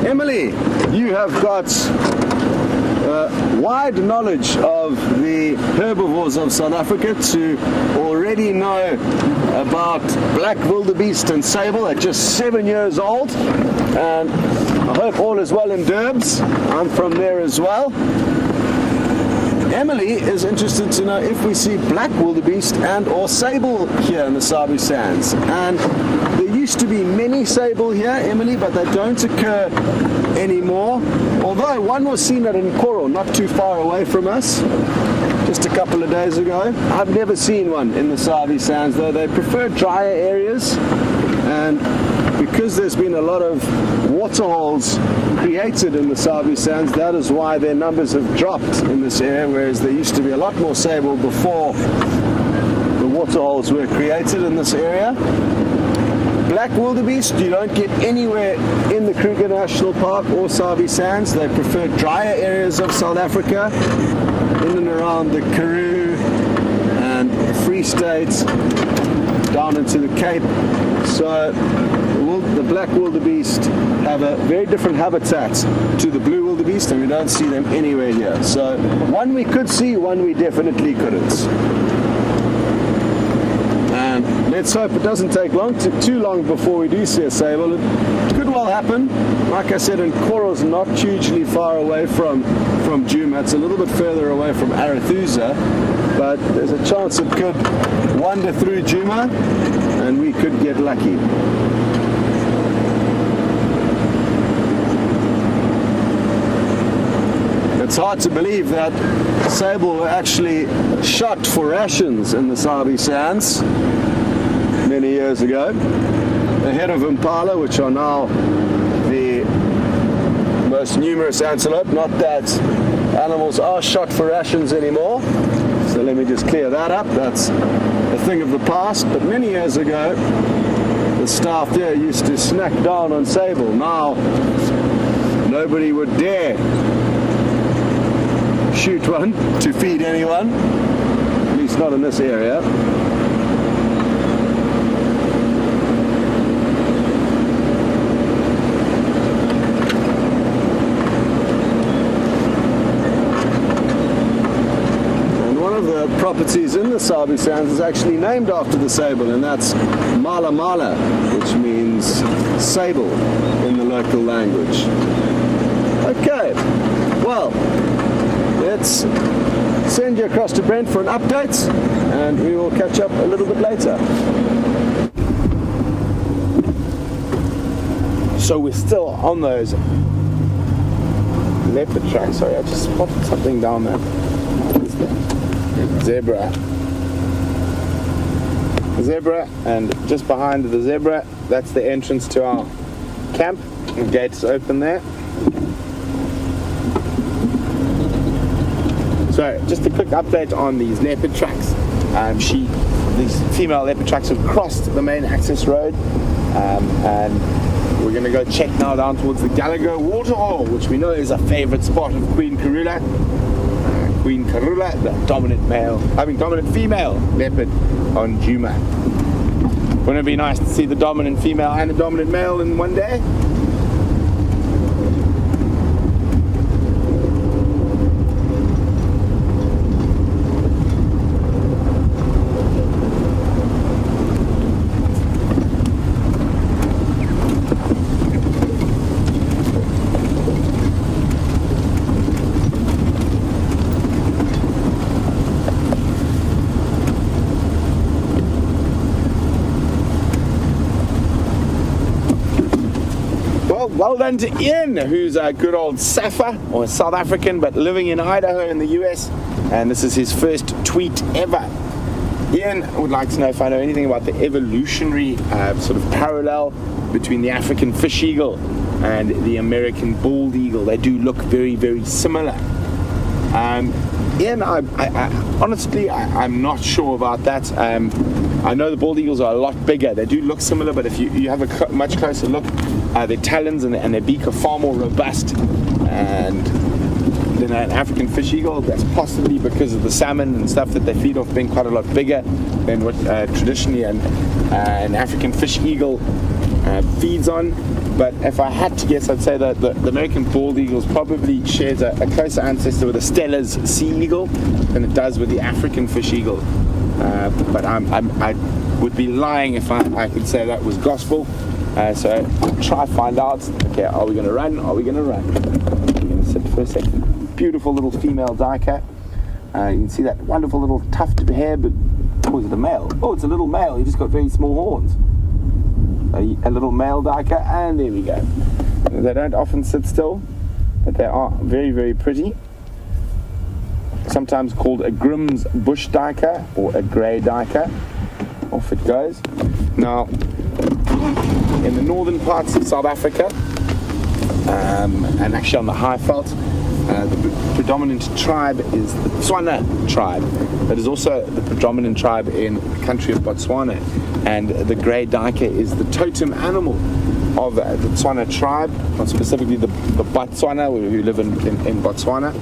Emily, you have got wide knowledge of the herbivores of South Africa to already know about black wildebeest and sable at just 7 years old, and I hope all is well in Durbs. I'm from there as well. Emily is interested to know if we see black wildebeest and or sable here in the Sabi Sands, and there used to be many sable here, Emily, but they don't occur anymore, although one was seen at Nkoro, not too far away from us, just a couple of days ago. I've never seen one in the Sabi Sands, though. They prefer drier areas, and because there's been a lot of waterholes created in the Sabi Sands, that is why their numbers have dropped in this area, whereas there used to be a lot more sable before the waterholes were created in this area. Black wildebeest you don't get anywhere in the Kruger National Park or Sabi Sands. They prefer drier areas of South Africa, in and around the Karoo and the Free State, down into the Cape. So the black wildebeest have a very different habitat to the blue wildebeest, and we don't see them anywhere here. So one we could see, one we definitely couldn't. And let's hope it doesn't take too long before we do see a sable. It could well happen. Like I said, Nkoro's not hugely far away from Djuma. It's a little bit further away from Arathusa, but there's a chance it could wander through Djuma and we could get lucky. It's hard to believe that sable were actually shot for rations in the Sabi Sands many years ago, ahead of impala, which are now the most numerous antelope. Not that animals are shot for rations anymore, so let me just clear that up. That's a thing of the past, but many years ago the staff there used to snack down on sable. Now nobody would dare shoot one to feed anyone, at least not in this area. And one of the properties in the Sabi Sands is actually named after the sable, and that's Mala Mala, which means sable in the local language. Okay, well, let's send you across to Brent for an update, and we will catch up a little bit later. So we're still on those leopard tracks. Sorry, I just spotted something down there. What is that? Zebra, and just behind the zebra, that's the entrance to our camp. The gate's open there. So, just a quick update on these leopard tracks. These female leopard tracks have crossed the main access road, and we're going to go check now down towards the Gallagher waterhole, which we know is a favourite spot of Queen Karula. Queen Karula, the dominant female leopard on Djuma. Wouldn't it be nice to see the dominant female and the dominant male in one day? Well done to Ian, who's a good old Safa, or South African, but living in Idaho in the US. And this is his first tweet ever. Ian would like to know if I know anything about the evolutionary sort of parallel between the African fish eagle and the American bald eagle. They do look very, very similar. Ian, honestly, I'm not sure about that. I know the bald eagles are a lot bigger. They do look similar, but if you have a much closer look, their talons and their beak are far more robust. And then an African fish eagle, that's possibly because of the salmon and stuff that they feed off being quite a lot bigger than what traditionally an African fish eagle feeds on. But if I had to guess, I'd say that the American bald eagle probably shares a closer ancestor with the Steller's sea eagle than it does with the African fish eagle. But I would be lying if I could say that was gospel. So I'll try to find out. Okay, are we going to run? Are we going to run? We're going to sit for a second. Beautiful little female duiker. You can see that wonderful little tuft of hair, but oh, is it a male? Oh, it's a little male. He just got very small horns. A little male duiker, and there we go. They don't often sit still, but they are very, very pretty. Sometimes called a Grimm's bush duiker or a grey duiker. Off it goes. Now, in the northern parts of South Africa, and actually on the Highveld, the predominant tribe is the Tswana tribe. That is also the predominant tribe in the country of Botswana. And the grey duiker is the totem animal of the Tswana tribe, not specifically the Botswana, who live in Botswana.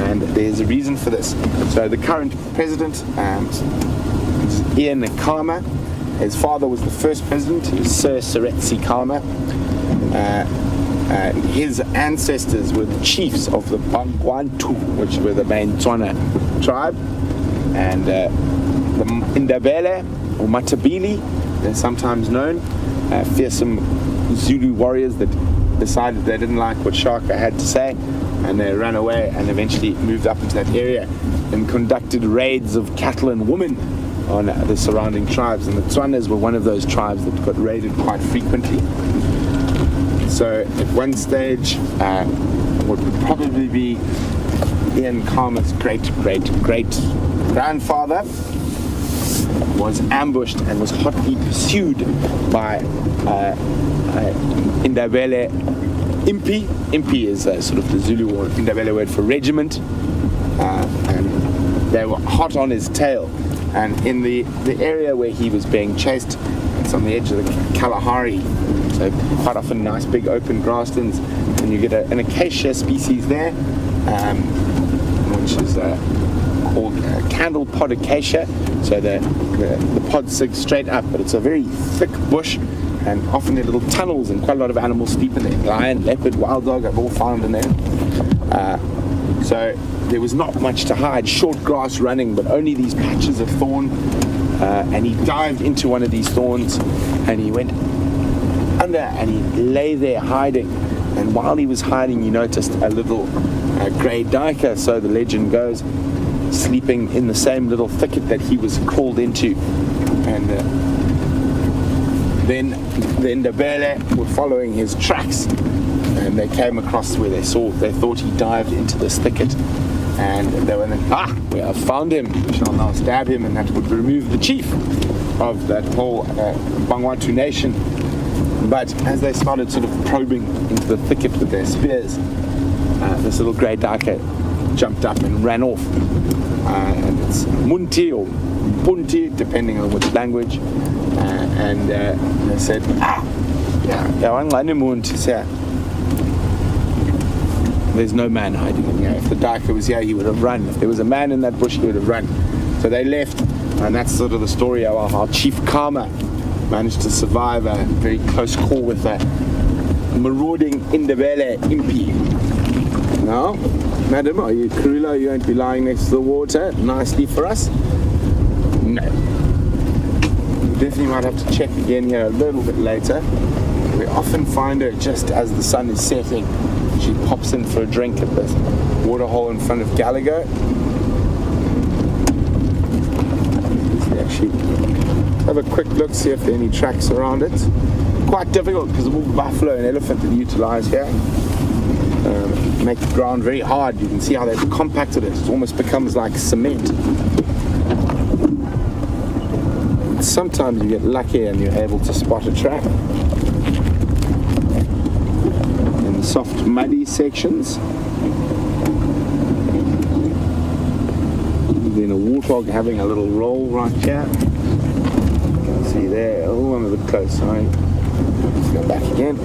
And there's a reason for this. So the current president is Ian Khama. His father was the first president, he was Sir Seretse Khama. His ancestors were the chiefs of the Bangwantu, which were the main Tswana tribe. And the Indabele, or Matabele, they're sometimes known, fearsome Zulu warriors that decided they didn't like what Shaka had to say, and they ran away and eventually moved up into that area and conducted raids of cattle and women on the surrounding tribes. And the Tswanas were one of those tribes that got raided quite frequently. So at one stage, what would probably be Ian Khama's great-great-great-grandfather was ambushed and was hotly pursued by Indabele Impi. Impi is sort of the Zulu or Indabele word for regiment, and they were hot on his tail. And in the area where he was being chased, it's on the edge of the Kalahari, so quite often nice big open grasslands, and you get an acacia species there, which is called candle pod acacia. So the pods sig straight up, but it's a very thick bush, and often there are little tunnels, and quite a lot of animals sleep in there. Lion, leopard, wild dog have all found in there. So there was not much to hide, short grass running, but only these patches of thorn. And he dived into one of these thorns, and he went under, and he lay there hiding. And while he was hiding, he noticed a little grey duiker, so the legend goes, sleeping in the same little thicket that he was crawled into. And then the Ndebele were following his tracks, and they came across where they thought he dived into this thicket. And they were like, we have found him, we shall now stab him, and that would remove the chief of that whole Bangwantu nation. But as they started sort of probing into the thicket with their spears, this little grey duiker jumped up and ran off. And it's Munti or Punti, depending on which language. And they said, there's no man hiding in here. If the duiker was here, he would have run. If there was a man in that bush, he would have run. So they left, and that's sort of the story of how Chief Khama managed to survive a very close call with a marauding Indabele impi. Now, madam, are you Karula? Are you going to be lying next to the water nicely for us? No. We definitely might have to check again here a little bit later. We often find her just as the sun is setting. She pops in for a drink at this waterhole in front of Gallagher. Let's actually have a quick look, see if there are any tracks around it. Quite difficult because of all the buffalo and elephant that utilize here. Make the ground very hard. You can see how they've compacted it. It almost becomes like cement. Sometimes you get lucky and you're able to spot a trap. In the soft, muddy sections. Then a warthog having a little roll right here. You can see there. Oh, I'm a bit close, sorry. Let's go back again.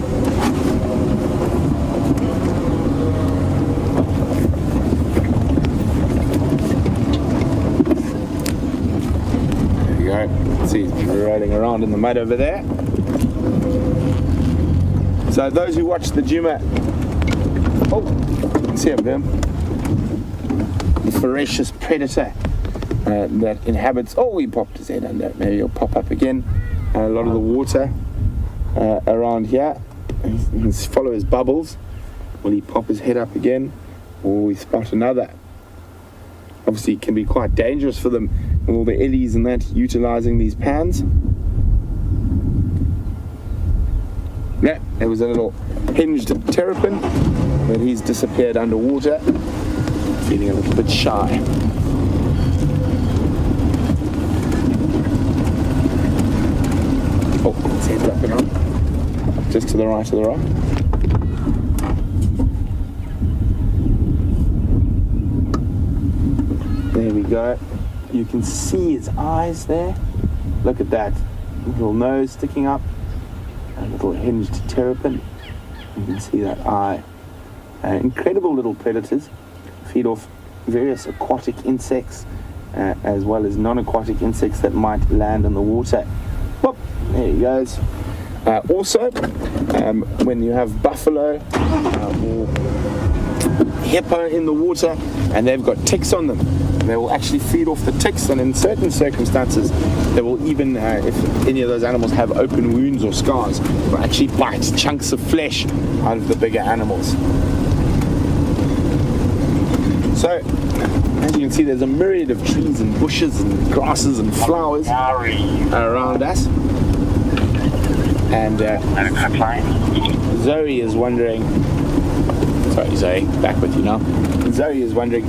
See, he's rolling around in the mud over there. So those who watch the Djuma, you can see up there, the voracious predator that inhabits, he popped his head under, maybe he'll pop up again. A lot of the water around here, you can follow his bubbles. Will he pop his head up again, or we spot another? Obviously it can be quite dangerous for them, all the ellies and that, utilizing these pans. Yeah, there was a little hinged terrapin, but he's disappeared underwater, feeling a little bit shy. His head's up and on, just to the right of the rock. There we go. You can see his eyes there. Look at that. Little nose sticking up. A little hinged terrapin. You can see that eye. Incredible little predators. Feed off various aquatic insects as well as non-aquatic insects that might land in the water. Whoop, there he goes. Also, when you have buffalo or hippo in the water and they've got ticks on them, they will actually feed off the ticks, and in certain circumstances they will even, if any of those animals have open wounds or scars, will actually bite chunks of flesh out of the bigger animals. So, as you can see, there's a myriad of trees and bushes and grasses and flowers around us. And Zoe is wondering, sorry Zoe, back with you now. Zoe is wondering,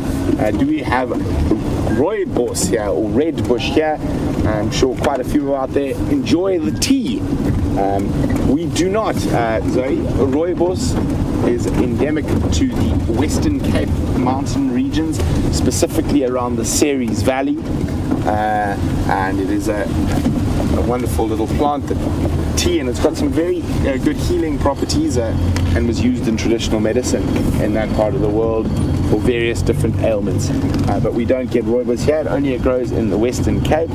do we have rooibos here or red bush here? I'm sure quite a few out there enjoy the tea. We do not, Zoe. Rooibos is endemic to the Western Cape mountain regions, specifically around the Ceres Valley, and it is a wonderful little plant that tea, and it's got some very good healing properties and was used in traditional medicine in that part of the world for various different ailments. But we don't get rooibos here. It only grows in the Western Cape.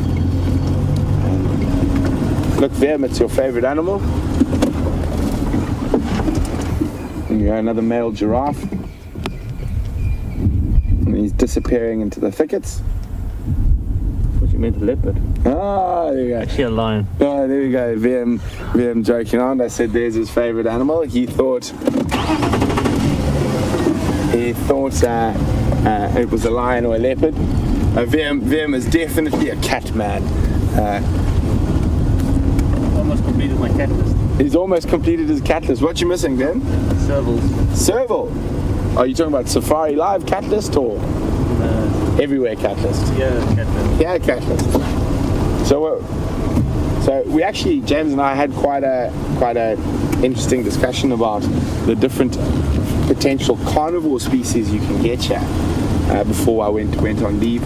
Look, Verm, it's your favorite animal. And you got another male giraffe. And he's disappearing into the thickets. What you meant, a leopard? Ah, there you go. Actually a lion. Oh, there we go. VM joking on. I said there's his favorite animal. He thought it was a lion or a leopard. VM is definitely a cat man. Almost completed my cat list. He's almost completed his cat list. What you missing then? Servals. Serval. Are you talking about Safari Live cat list or everywhere cat list? Yeah, cat list. Yeah, cat list. So we actually, James and I had quite a interesting discussion about the different potential carnivore species you can get here before I went on leave,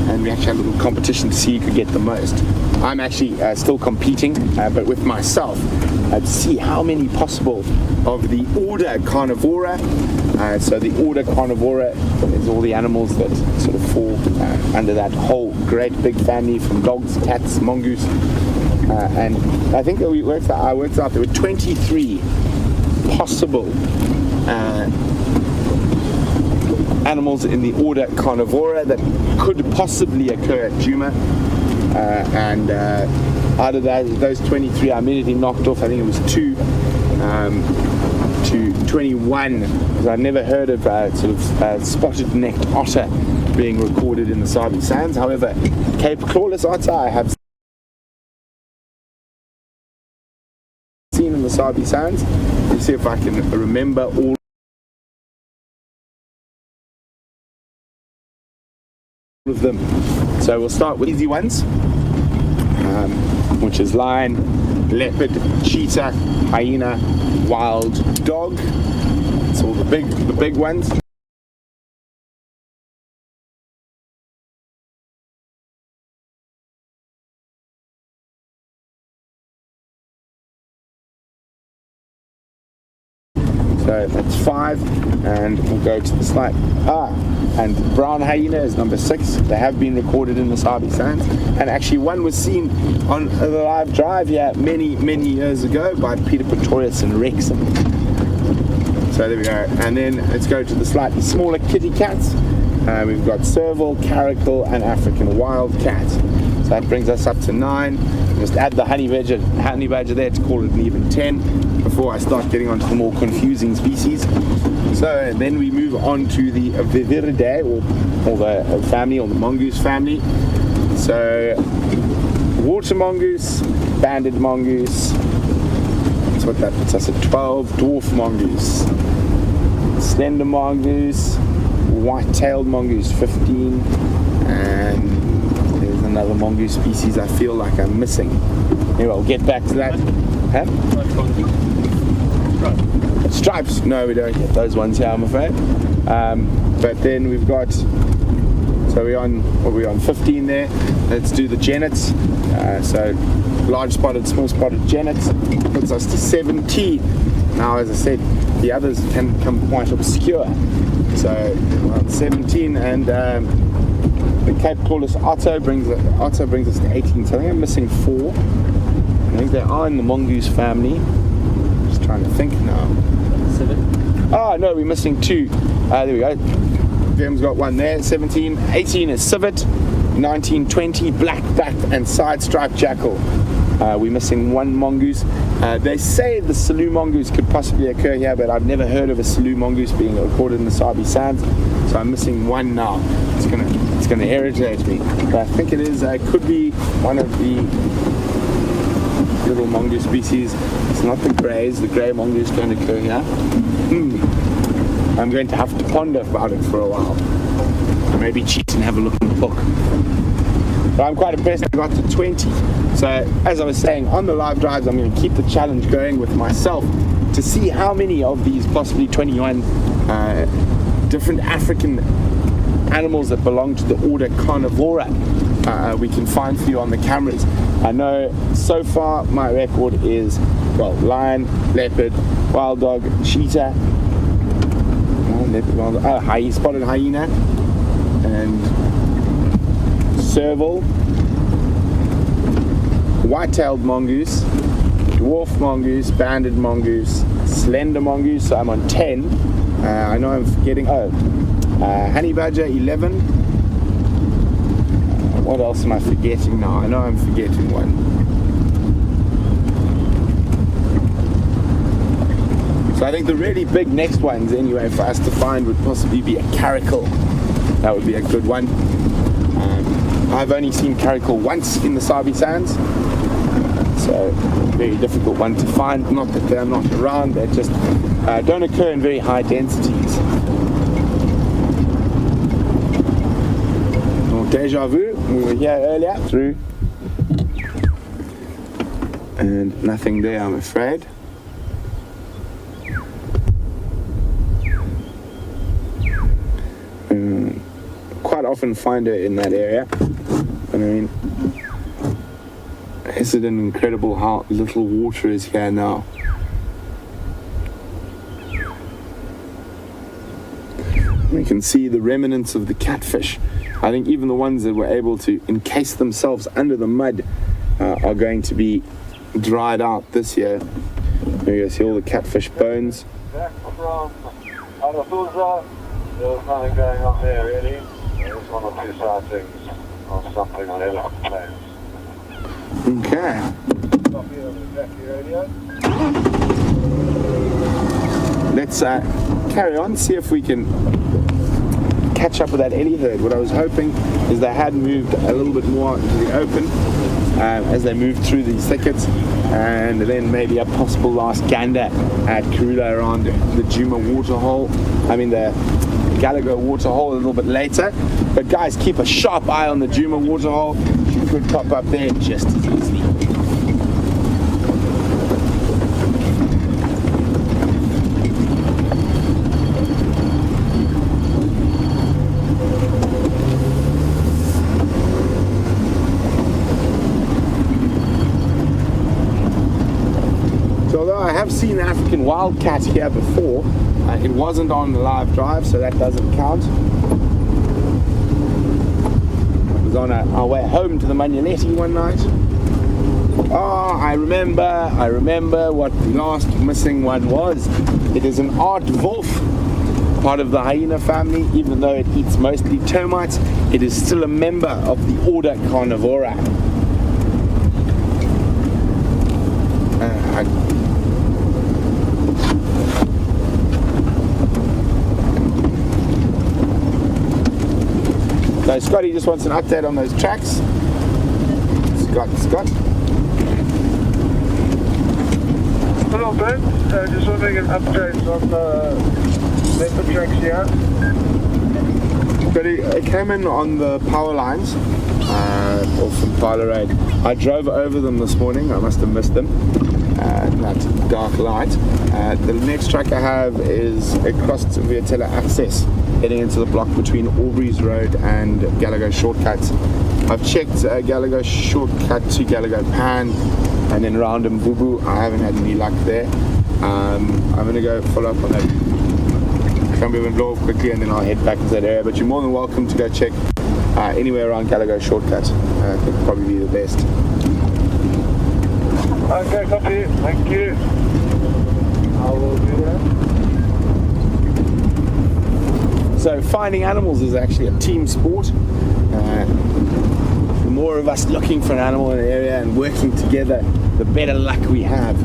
and we actually had a little competition to see who could get the most. I'm actually still competing, but with myself, to see how many possible of the order Carnivora. So the order Carnivora is all the animals that sort of fall under that whole great big family, from dogs, cats, mongoose, And I think that I worked out there were 23 possible animals in the order Carnivora that could possibly occur at Djuma. And out of those 23, I immediately knocked off, I think it was 2 to 21, because I've never heard of spotted-necked otter being recorded in the Sabi Sands. However, Cape Clawless otter I have seen in the Sabi Sands. Let's see if I can remember all of them. So we'll start with easy ones, which is lion, leopard, cheetah, hyena, wild dog. It's all the big ones. So that's 5, and we'll go to the slide. And brown hyena is number 6. They have been recorded in the Sabi Sands, and actually one was seen on the live drive here many years ago by Peter Pretorius and Wrexham. So there we go. And then let's go to the slightly smaller kitty cats. We've got serval, caracal, and African wild cat. So that brings us up to 9. Just add the honey badger there to call it an even 10 before I start getting onto the more confusing species. So then we move on to the Viverridae, or the family, or the mongoose family. So water mongoose, banded mongoose, that's what that puts us at 12. Dwarf mongoose, slender mongoose, white-tailed mongoose 15, and there's another mongoose species I feel like I'm missing. Anyway, we'll get back to that. Huh? Stripes? No, we don't get those ones here, I'm afraid. But then we've got, so we're on 15 there. Let's do the genets. So large spotted, small spotted genets puts us to 17. Now, as I said, the others can become quite obscure. So around 17, and the Cape Clawless otter brings us to 18. So I think I'm missing 4. I think they are in the mongoose family. Just trying to think now. Civet. Oh no, we're missing 2. There we go. Graham's got one there. 17, 18 is civet. 19, 20 black-backed and side-striped jackal. We're missing 1 mongoose. They say the Selous mongoose could possibly occur here, but I've never heard of a Selous mongoose being recorded in the Sabi Sands. So I'm missing 1 now. It's gonna irritate me. But I think it is. Could be one of the little mongoose species. It's not the greys. The grey mongoose don't occur here. I'm going to have to ponder about it for a while. Maybe cheat and have a look in the book. But I'm quite impressed I got to 20. So as I was saying, on the live drives, I'm going to keep the challenge going with myself to see how many of these possibly 21 different African animals that belong to the order Carnivora we can find for you on the cameras. I know so far my record is, well, lion, leopard, wild dog, cheetah, spotted hyena, and serval, white-tailed mongoose, dwarf mongoose, banded mongoose, slender mongoose. So I'm on 10. I know I'm forgetting. Honey badger 11. What else am I forgetting now? I know I'm forgetting one. So I think the really big next ones, anyway, for us to find would possibly be a caracal. That would be a good one. I've only seen caracal once in the Sabi Sands, so very difficult one to find. Not that they're not around, they just don't occur in very high densities. Deja vu, we were here earlier through, and nothing there, I'm afraid. Quite often find her in that area. I mean, isn't it incredible how little water is here now? We can see the remnants of the catfish. I think even the ones that were able to encase themselves under the mud are going to be dried out this year. There you go, see all the catfish bones. Back from Arafusa, there's nothing going on there really. There's one or two sightings of something on elephant plains. Okay. Copy of the Jackie radio. Let's carry on, see if we can catch up with that Ellie herd. What I was hoping is they had moved a little bit more into the open as they moved through these thickets, and then maybe a possible last gander at Karula around the Djuma waterhole. I mean the Gallagher waterhole a little bit later. But guys, keep a sharp eye on the Djuma waterhole. You could pop up there just as easily. I have seen African wildcat here before. It wasn't on the live drive, so that doesn't count. It was on our way home to the Manuletti one night. Oh, I remember what the last missing one was. It is an aardwolf, part of the hyena family. Even though it eats mostly termites, it is still a member of the order Carnivora. So Scotty just wants an update on those tracks. Scott. Hello Ben, just wondering an update on the leopard tracks here. Scotty, I came in on the power lines off from Tyler Road. I drove over them this morning. I must have missed them in that dark light. The next track I have is across to Viatella Access, heading into the block between Aubrey's Road and Gallagher Shortcut. I've checked Gallagher Shortcut to Gallagher Pan and then round Mvubu. I haven't had any luck there. I'm going to go follow up on that Cambian Blow quickly and then I'll head back to that area. But you're more than welcome to go check anywhere around Gallagher Shortcut. I think it'll probably be the best. Okay, copy. Thank you. I will do that. So finding animals is actually a team sport. The more of us looking for an animal in an area and working together, the better luck we have.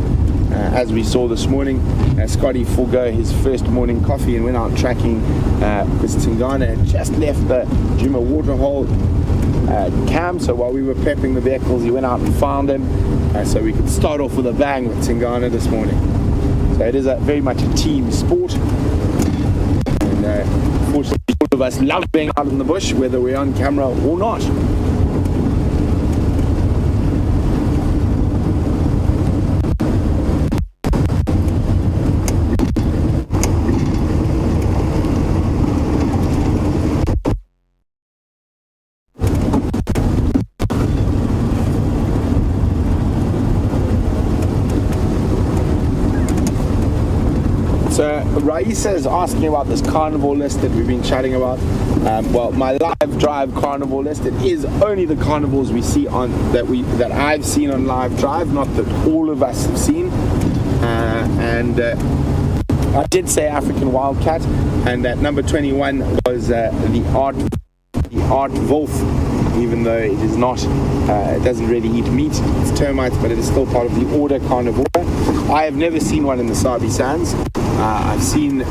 As we saw this morning, Scotty forgo his first morning coffee and went out tracking because Tingana had just left the Djuma waterhole camp. So while we were prepping the vehicles, he went out and found him so we could start off with a bang with Tingana this morning. So it is very much a team sport. And fortunately, all of us love being out in the bush, whether we're on camera or not. So Raisa is asking about this carnivore list that we've been chatting about. Well, my live drive carnivore list, it is only the carnivores we see on that I've seen on live drive, not that all of us have seen. And I did say African wildcat, and that number 21 was the aardwolf, even though it is not, it doesn't really eat meat. It's termites, but it is still part of the order Carnivora. I have never seen one in the Sabi Sands. I've seen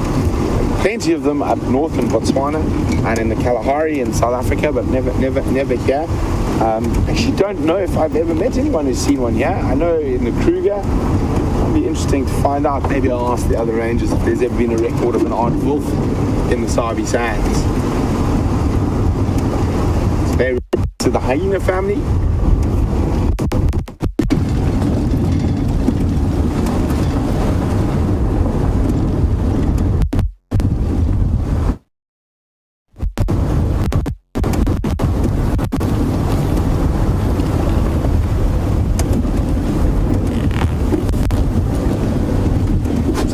plenty of them up north in Botswana and in the Kalahari in South Africa, but never here. Actually don't know if I've ever met anyone who's seen one here. I know in the Kruger. It'll be interesting to find out. Maybe I'll ask the other rangers if there's ever been a record of an aardwolf in the Sabi Sands. It's very to the hyena family.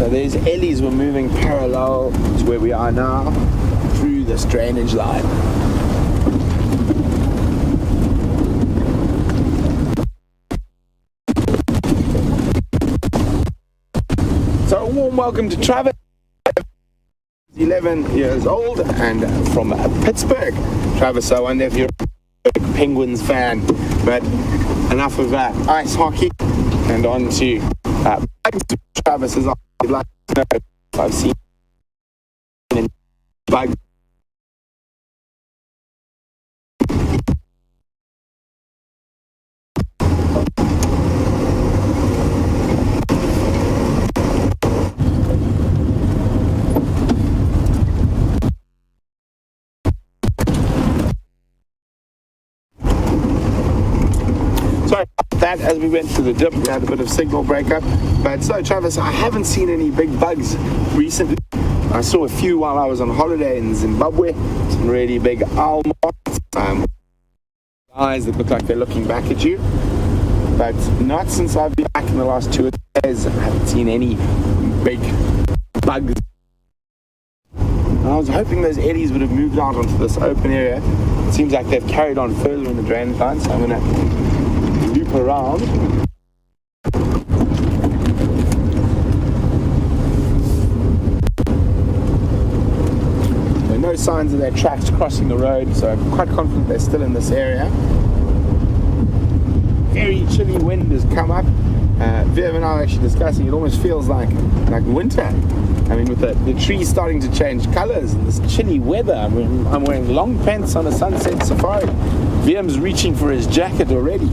These Ellies were moving parallel to where we are now through this drainage line. welcome to Travis. 11 years old and from Pittsburgh. Travis, I wonder if you're a Penguins fan, but enough of that ice hockey and on to bugs. Travis is like to know if I've seen bugs. Sorry about that, as we went to the dip, we had a bit of signal breakup. But so, Travis, I haven't seen any big bugs recently. I saw a few while I was on holiday in Zimbabwe, some really big owl moths, eyes that look like they're looking back at you. But not since I've been back in the last 2 days. I haven't seen any big bugs. I was hoping those eddies would have moved out onto this open area. It seems like they've carried on further in the drainage line, so I'm going to loop around. There are no signs of their tracks crossing the road, so I'm quite confident they're still in this area. Very chilly wind has come up. Viv and I are actually discussing, it almost feels like winter. I mean, with the trees starting to change colours and this chilly weather. I mean, I'm wearing long pants on a sunset safari. Vim's reaching for his jacket already.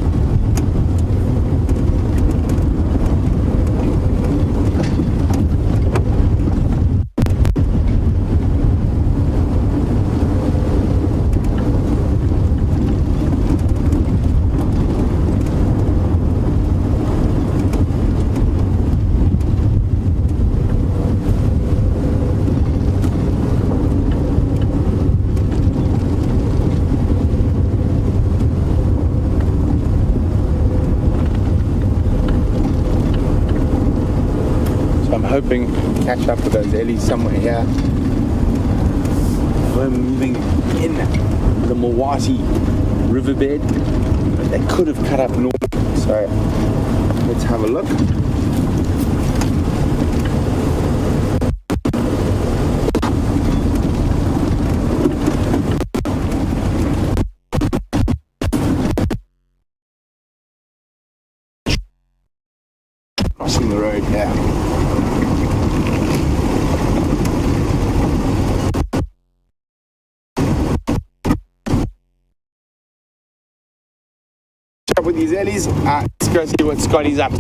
Hoping to catch up with those ellies somewhere here. We're moving in the Mawati riverbed, but they could have cut up north. So let's have a look. Crossing the road here. With these ellies, let's go see what Scotty's up to.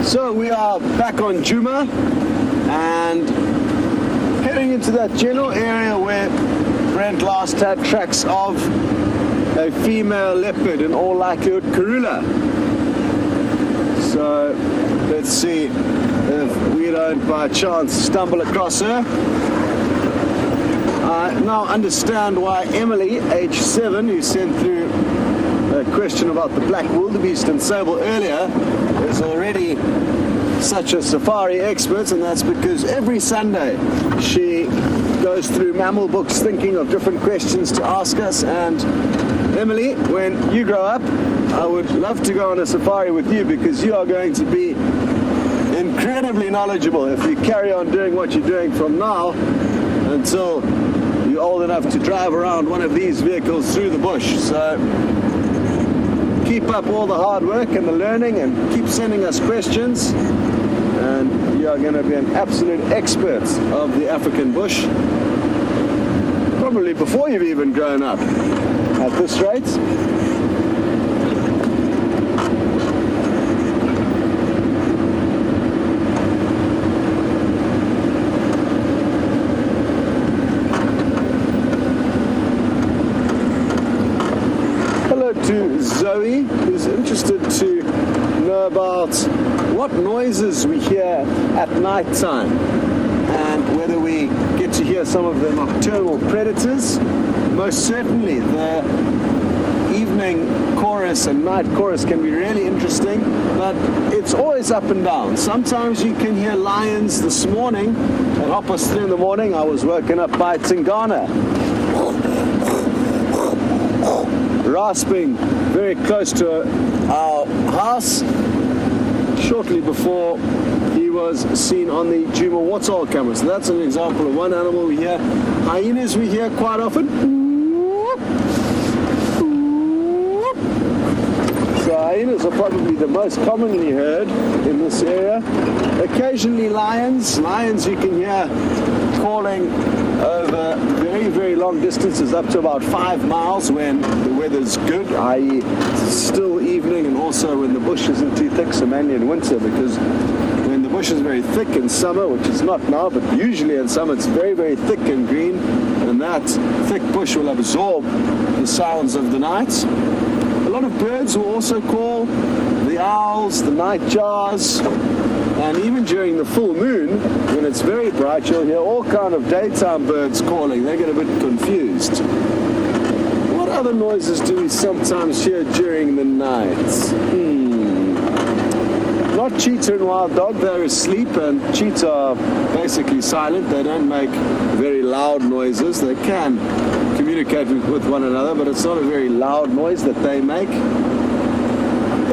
So we are back on Djuma and heading into that general area where Brent last had tracks of a female leopard, in all likelihood Karula. So let's see if we don't by chance stumble across her. I now understand why Emily, age 7, who sent through a question about the black wildebeest and sable earlier, is already such a safari expert, and that's because every Sunday she goes through mammal books thinking of different questions to ask us. And Emily, when you grow up, I would love to go on a safari with you, because you are going to be incredibly knowledgeable if you carry on doing what you're doing from now until you're old enough to drive around one of these vehicles through the bush. So keep up all the hard work and the learning, and keep sending us questions, and you are going to be an absolute expert of the African bush, probably before you've even grown up at this rate. To Zoe, who's interested to know about what noises we hear at night time and whether we get to hear some of the nocturnal predators. Most certainly the evening chorus and night chorus can be really interesting, but it's always up and down. Sometimes you can hear lions. This morning at 3:30 in the morning I was woken up by Tingana rasping very close to our house, shortly before he was seen on the Djuma waterhole camera. So that's an example of one animal we hear. Hyenas we hear quite often. So hyenas are probably the most commonly heard in this area. Occasionally lions. Lions you can hear calling over very, very long distances, up to about 5 miles when the weather's good, i.e. still evening, and also when the bush isn't too thick, so mainly in winter, because when the bush is very thick in summer, which is not now, but usually in summer it's very, very thick and green, and that thick bush will absorb the sounds of the night. A lot of birds will also call, the owls, the nightjars, and even during the full moon, when it's very bright, you'll hear all kind of daytime birds calling. They get a bit confused. What other noises do we sometimes hear during the night? Not cheetah and wild dog, they're asleep, and cheetah are basically silent. They don't make very loud noises. They can communicate with one another, but it's not a very loud noise that they make.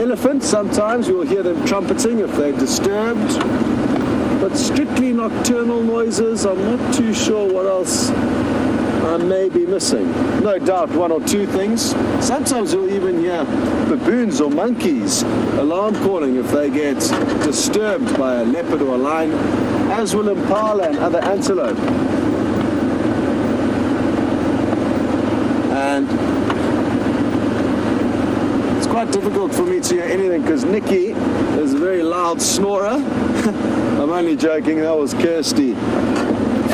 Elephants, sometimes you'll hear them trumpeting if they're disturbed, but strictly nocturnal noises. I'm not too sure what else I may be missing. No doubt one or two things. Sometimes you'll even hear baboons or monkeys alarm calling if they get disturbed by a leopard or a lion, as will impala and other antelope. And quite difficult for me to hear anything because Nikki is a very loud snorer. I'm only joking, that was Kirsty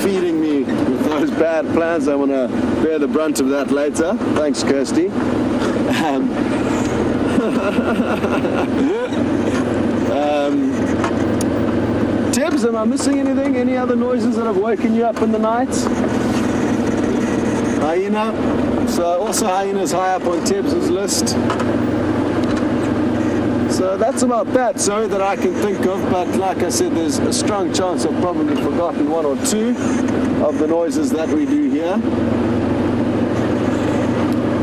feeding me with those bad plans. I'm going to bear the brunt of that later. Thanks, Kirsty. Tibbs, am I missing anything? Any other noises that have woken you up in the night? Hyena. So also hyenas high up on Tibbs' list. So that's about that, Zoe, that I can think of, but like I said, there's a strong chance I've probably forgotten one or two of the noises that we do here.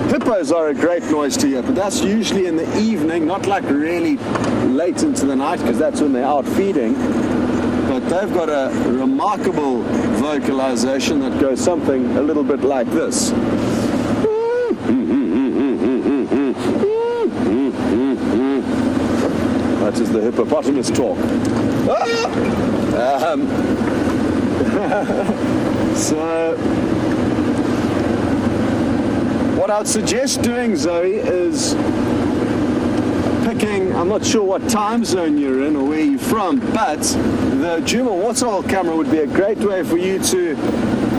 Hippos are a great noise to hear, but that's usually in the evening, not like really late into the night, because that's when they're out feeding. But they've got a remarkable vocalization that goes something a little bit like this. That is the hippopotamus talk. So, what I'd suggest doing, Zoe, is picking, I'm not sure what time zone you're in or where you're from, but the Djuma waterhole camera would be a great way for you to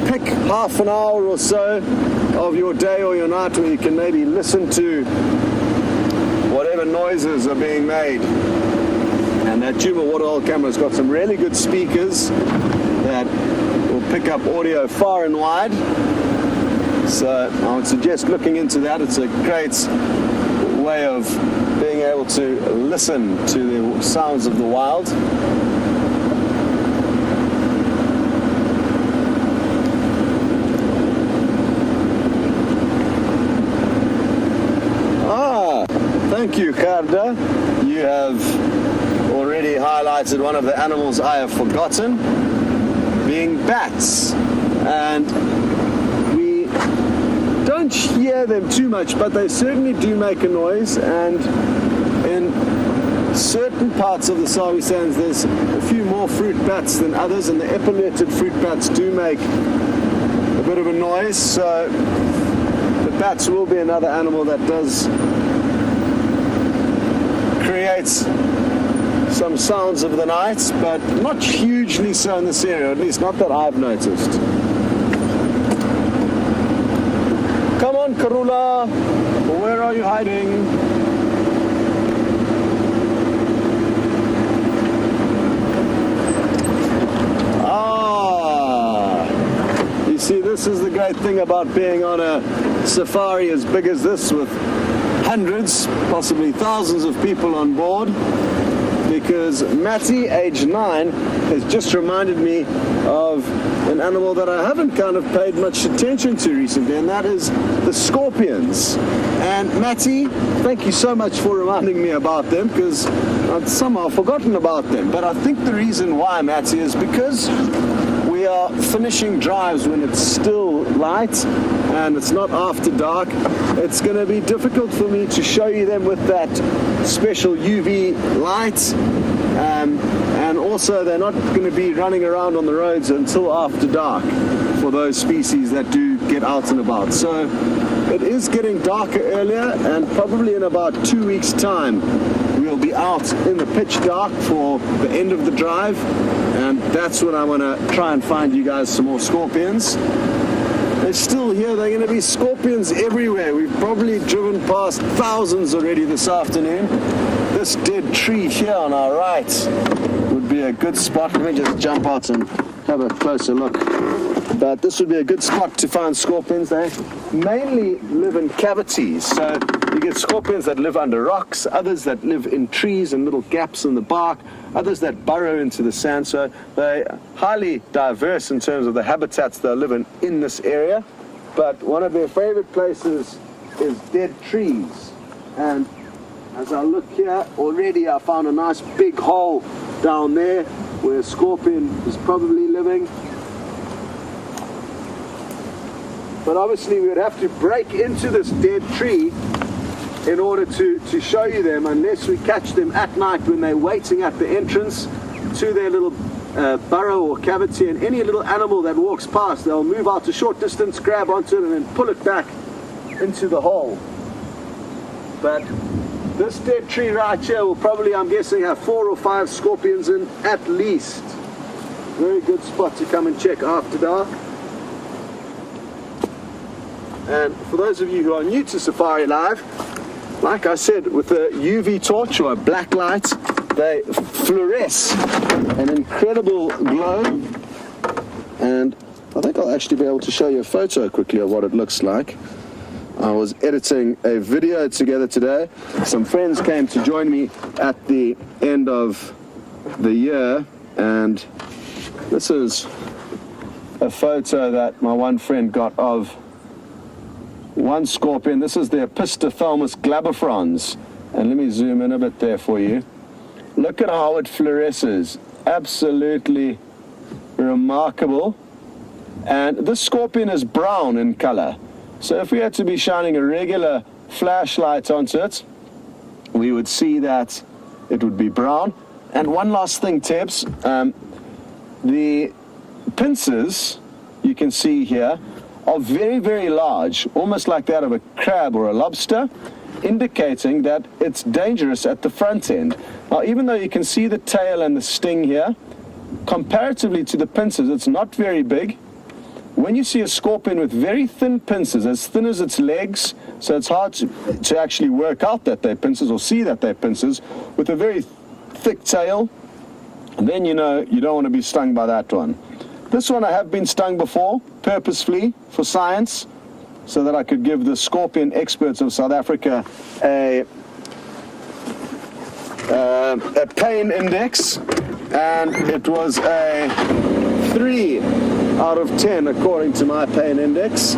pick half an hour or so of your day or your night where you can maybe listen to whatever noises are being made. And that Djuma waterhole camera's got some really good speakers that will pick up audio far and wide. So I would suggest looking into that. It's a great way of being able to listen to the sounds of the wild. Thank you, Gerda. You have already highlighted one of the animals I have forgotten, being bats. And we don't hear them too much, but they certainly do make a noise. And in certain parts of the Sabi Sands, there's a few more fruit bats than others, and the epileptic fruit bats do make a bit of a noise. So the bats will be another animal that does creates some sounds of the night, but not hugely so in this area, at least not that I've noticed. Come on, Karula, where are you hiding? You see, this is the great thing about being on a safari as big as this with hundreds, possibly thousands of people on board, because Matty, age 9, has just reminded me of an animal that I haven't kind of paid much attention to recently, and that is the scorpions. And Matty, thank you so much for reminding me about them, because I'd somehow forgotten about them. But I think the reason why, Matty, is because we are finishing drives when it's still light and it's not after dark. It's going to be difficult for me to show you them with that special UV light, and also they're not going to be running around on the roads until after dark for those species that do get out and about. So it is getting darker earlier, and probably in about 2 weeks' time we'll be out in the pitch dark for the end of the drive, and that's when I want to try and find you guys some more scorpions. They're still here. They're going to be scorpions everywhere. We've probably driven past thousands already this afternoon. This dead tree here on our right would be a good spot. Let me just jump out and have a closer look. But this would be a good spot to find scorpions. They mainly live in cavities. So you get scorpions that live under rocks, others that live in trees and little gaps in the bark, others that burrow into the sand. So they're highly diverse in terms of the habitats they live in this area. But one of their favorite places is dead trees. And as I look here, already I found a nice big hole down there where a scorpion is probably living. But obviously we would have to break into this dead tree in order to show you them, unless we catch them at night when they're waiting at the entrance to their little burrow or cavity. And any little animal that walks past, they'll move out a short distance, grab onto it, and then pull it back into the hole. But this dead tree right here will probably, I'm guessing, have 4 or 5 scorpions in at least. Very good spot to come and check after dark. And for those of you who are new to Safari Live, like I said, with a UV torch or a black light, they fluoresce an incredible glow. And I think I'll actually be able to show you a photo quickly of what it looks like. I was editing a video together today. Some friends came to join me at the end of the year, and this is a photo that my one friend got of one scorpion. This is the Opistophthalmus glabifrons, and let me zoom in a bit there for you. Look at how it fluoresces. Absolutely remarkable. And this scorpion is brown in color. So if we had to be shining a regular flashlight onto it, we would see that it would be brown. And one last thing, Tebs, the pincers you can see here are very, very large, almost like that of a crab or a lobster, indicating that it's dangerous at the front end. Now, even though you can see the tail and the sting here, comparatively to the pincers, it's not very big. When you see a scorpion with very thin pincers, as thin as its legs, so it's hard to actually work out that they're pincers or see that they're pincers, with a very thick tail, then you know you don't want to be stung by that one. This one I have been stung before, purposefully, for science, so that I could give the scorpion experts of South Africa a pain index, and it was a 3 out of 10 according to my pain index.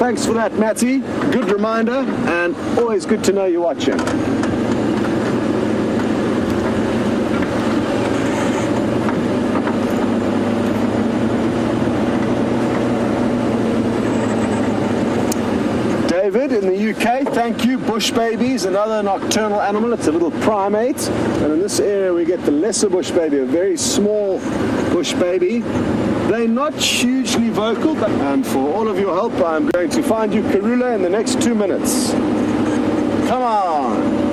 Thanks for that, Matty. Good reminder, and always good to know you're watching. David in the UK, thank you. Bush baby is another nocturnal animal. It's a little primate, and in this area we get the lesser bush baby, a very small bush baby. They're not hugely vocal, and for all of your help, I'm going to find you Karula in the next 2 minutes. Come on.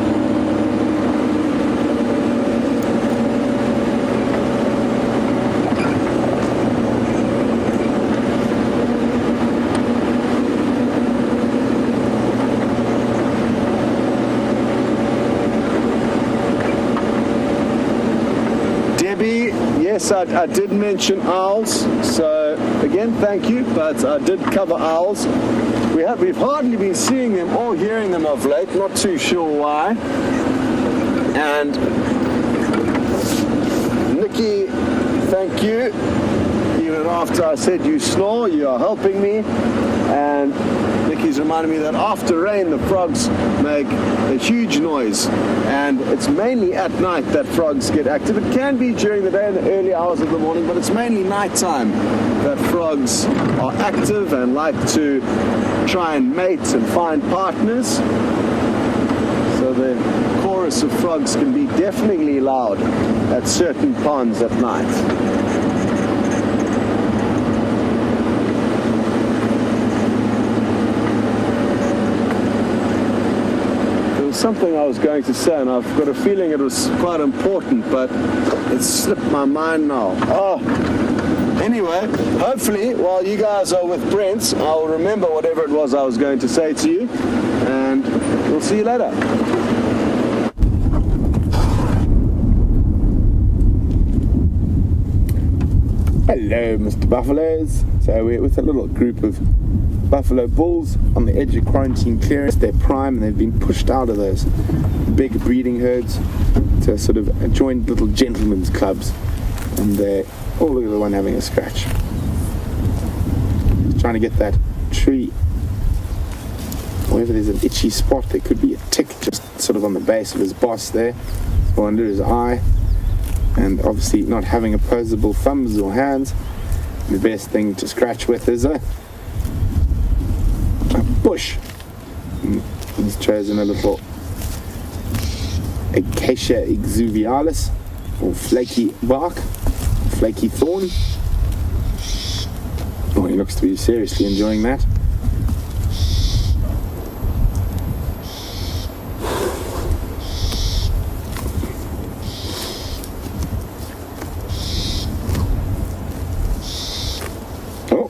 Yes, I did mention owls, so again, thank you, but I did cover owls. We've hardly been seeing them or hearing them of late, not too sure why. And Nikki, thank you. Even after I said you snore, you are helping me. And Nikki's reminded me that after rain, the frogs make a huge noise. And it's mainly at night that frogs get active. It can be during the day in the early hours of the morning, but it's mainly nighttime that frogs are active and like to try and mate and find partners. So the chorus of frogs can be deafeningly loud at certain ponds at night. Something I was going to say, and I've got a feeling it was quite important, but it slipped my mind now. Anyway, hopefully while you guys are with Brent, I'll remember whatever it was I was going to say to you, and we'll see you later. Hello, Mr. Buffaloes. So we're with a little group of buffalo bulls on the edge of quarantine clearance. They're prime and they've been pushed out of those big breeding herds to sort of join little gentlemen's clubs. And they're, oh, look at the one having a scratch. He's trying to get that tree. Wherever there's an itchy spot, there could be a tick just sort of on the base of his boss there, or under his eye. And obviously not having opposable thumbs or hands, the best thing to scratch with is a bush. And he's chosen a little Acacia exuvialis, or flaky bark, flaky thorn. Oh, he looks to be seriously enjoying that.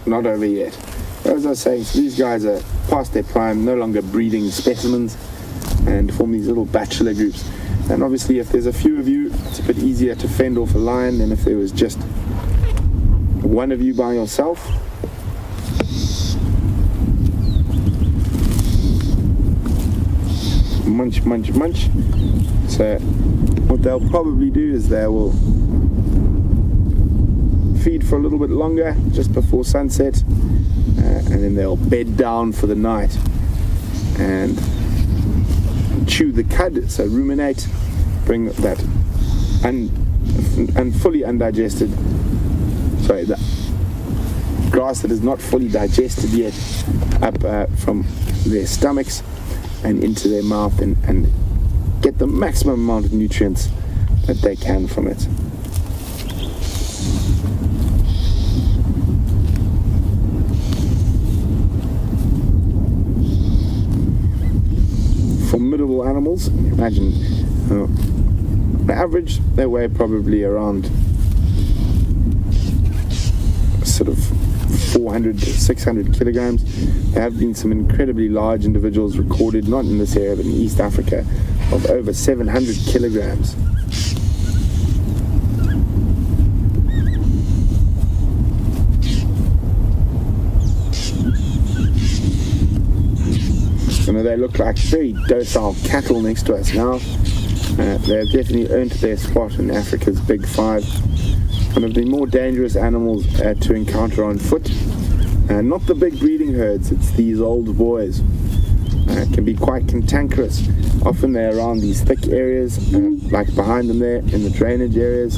Not over yet. As I was saying, so these guys are past their prime, no longer breeding specimens, and form these little bachelor groups. And obviously if there's a few of you, it's a bit easier to fend off a lion than if there was just one of you by yourself. Munch, munch, munch. So what they'll probably do is they will feed for a little bit longer just before sunset, and then they'll bed down for the night and chew the cud, so ruminate, bring that fully undigested, sorry, the grass that is not fully digested yet up from their stomachs and into their mouth, and get the maximum amount of nutrients that they can from it. Formidable animals. Imagine the average, they weigh probably around sort of 400 to 600 kilograms. There have been some incredibly large individuals recorded, not in this area but in East Africa, of over 700 kilograms. You know, they look like very docile cattle next to us now. They've definitely earned their spot in Africa's Big Five. One of the more dangerous animals to encounter on foot. Not the big breeding herds, it's these old boys. Can be quite cantankerous. Often they're around these thick areas, like behind them there in the drainage areas.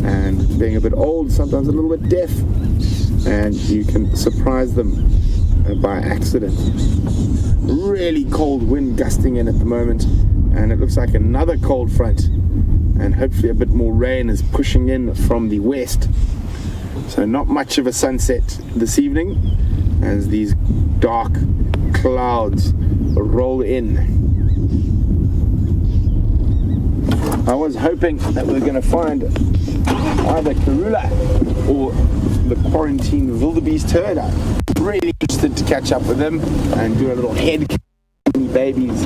And being a bit old, sometimes a little bit deaf. And you can surprise them by accident. Really cold wind gusting in at the moment, and it looks like another cold front, and hopefully a bit more rain is pushing in from the west. So not much of a sunset this evening as these dark clouds roll in. I was hoping that we were going to find either Karula or the quarantine wildebeest herd. I'm really interested to catch up with them and do a little head count. Babies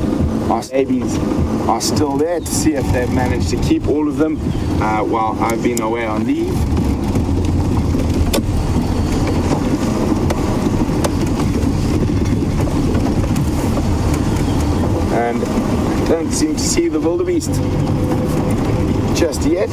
are still there, to see if they've managed to keep all of them while I've been away on leave. don't seem to see the wildebeest just yet.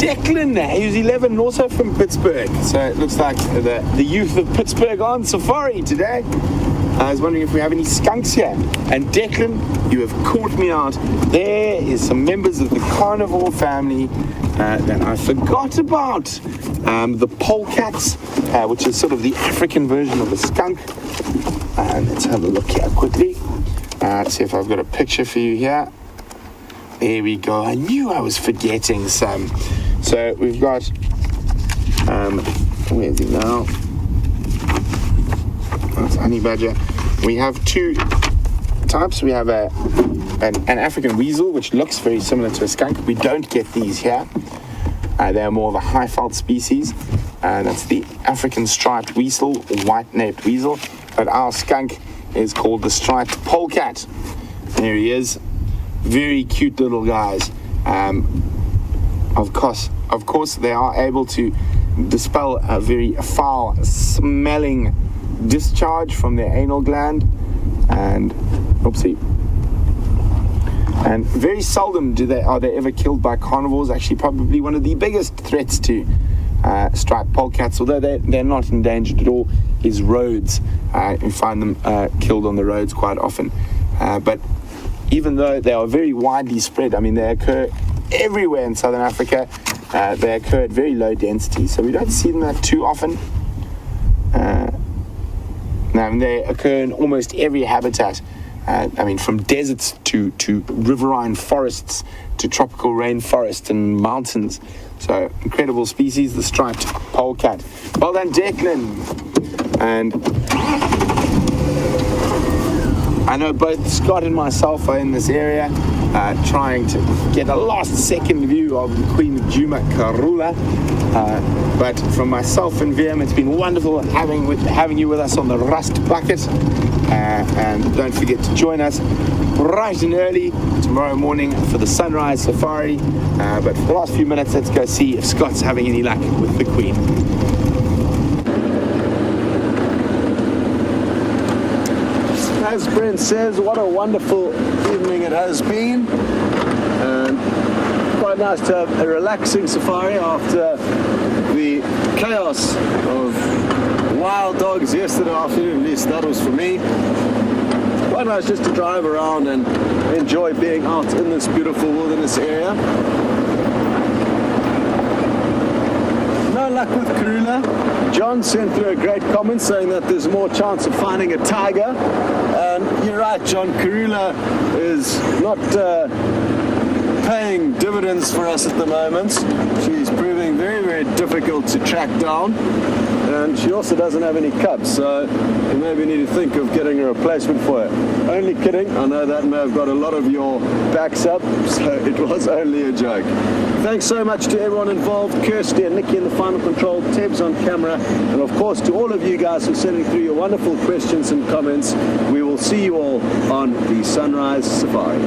Declan, he was 11 and also from Pittsburgh. So it looks like the youth of Pittsburgh are on safari today. I was wondering if we have any skunks here. And Declan, you have caught me out. There is some members of the carnivore family that I forgot about. The polecats, which is sort of the African version of a skunk. Let's have a look here quickly. Let's see if I've got a picture for you here. There we go. I knew I was forgetting some. So we've got, where is he now? That's honey badger. We have two types. We have an African weasel, which looks very similar to a skunk. We don't get these here. They're more of a high-felt species. That's the African striped weasel, white-naped weasel. But our skunk is called the striped polecat. There he is. Very cute little guys. Of course, they are able to dispel a very foul-smelling discharge from their anal gland, and very seldom are they ever killed by carnivores. Actually, probably one of the biggest threats to striped polecats, although they're not endangered at all, is roads. You find them killed on the roads quite often, but even though they are very widely spread, I mean, they occur everywhere in southern Africa. They occur at very low density, so we don't see them that too often. They occur in almost every habitat. From deserts to riverine forests to tropical rainforests and mountains. So, incredible species, the striped polecat. Well done, Declan. And I know both Scott and myself are in this area trying to get a last second view of the Queen of Djuma, Karula. But from myself and VM, it's been wonderful having you with us on the Rust Bucket. And don't forget to join us bright and early tomorrow morning for the sunrise safari. But for the last few minutes, let's go see if Scott's having any luck with the Queen. As Brent says, what a wonderful evening it has been, and quite nice to have a relaxing safari after the chaos of wild dogs yesterday afternoon. At least that was for me. Quite nice just to drive around and enjoy being out in this beautiful wilderness area. No luck with Karula. John sent through a great comment saying that there's more chance of finding a tiger. And you're right, John. Karula is not paying dividends for us at the moment. She's proving very, very difficult to track down. And she also doesn't have any cubs, so you maybe need to think of getting a replacement for her. Only kidding. I know that may have got a lot of your backs up, so it was only a joke. Thanks so much to everyone involved, Kirsty and Nikki in the final control, Tebs on camera, and of course to all of you guys for sending through your wonderful questions and comments. We will see you all on the Sunrise Safari.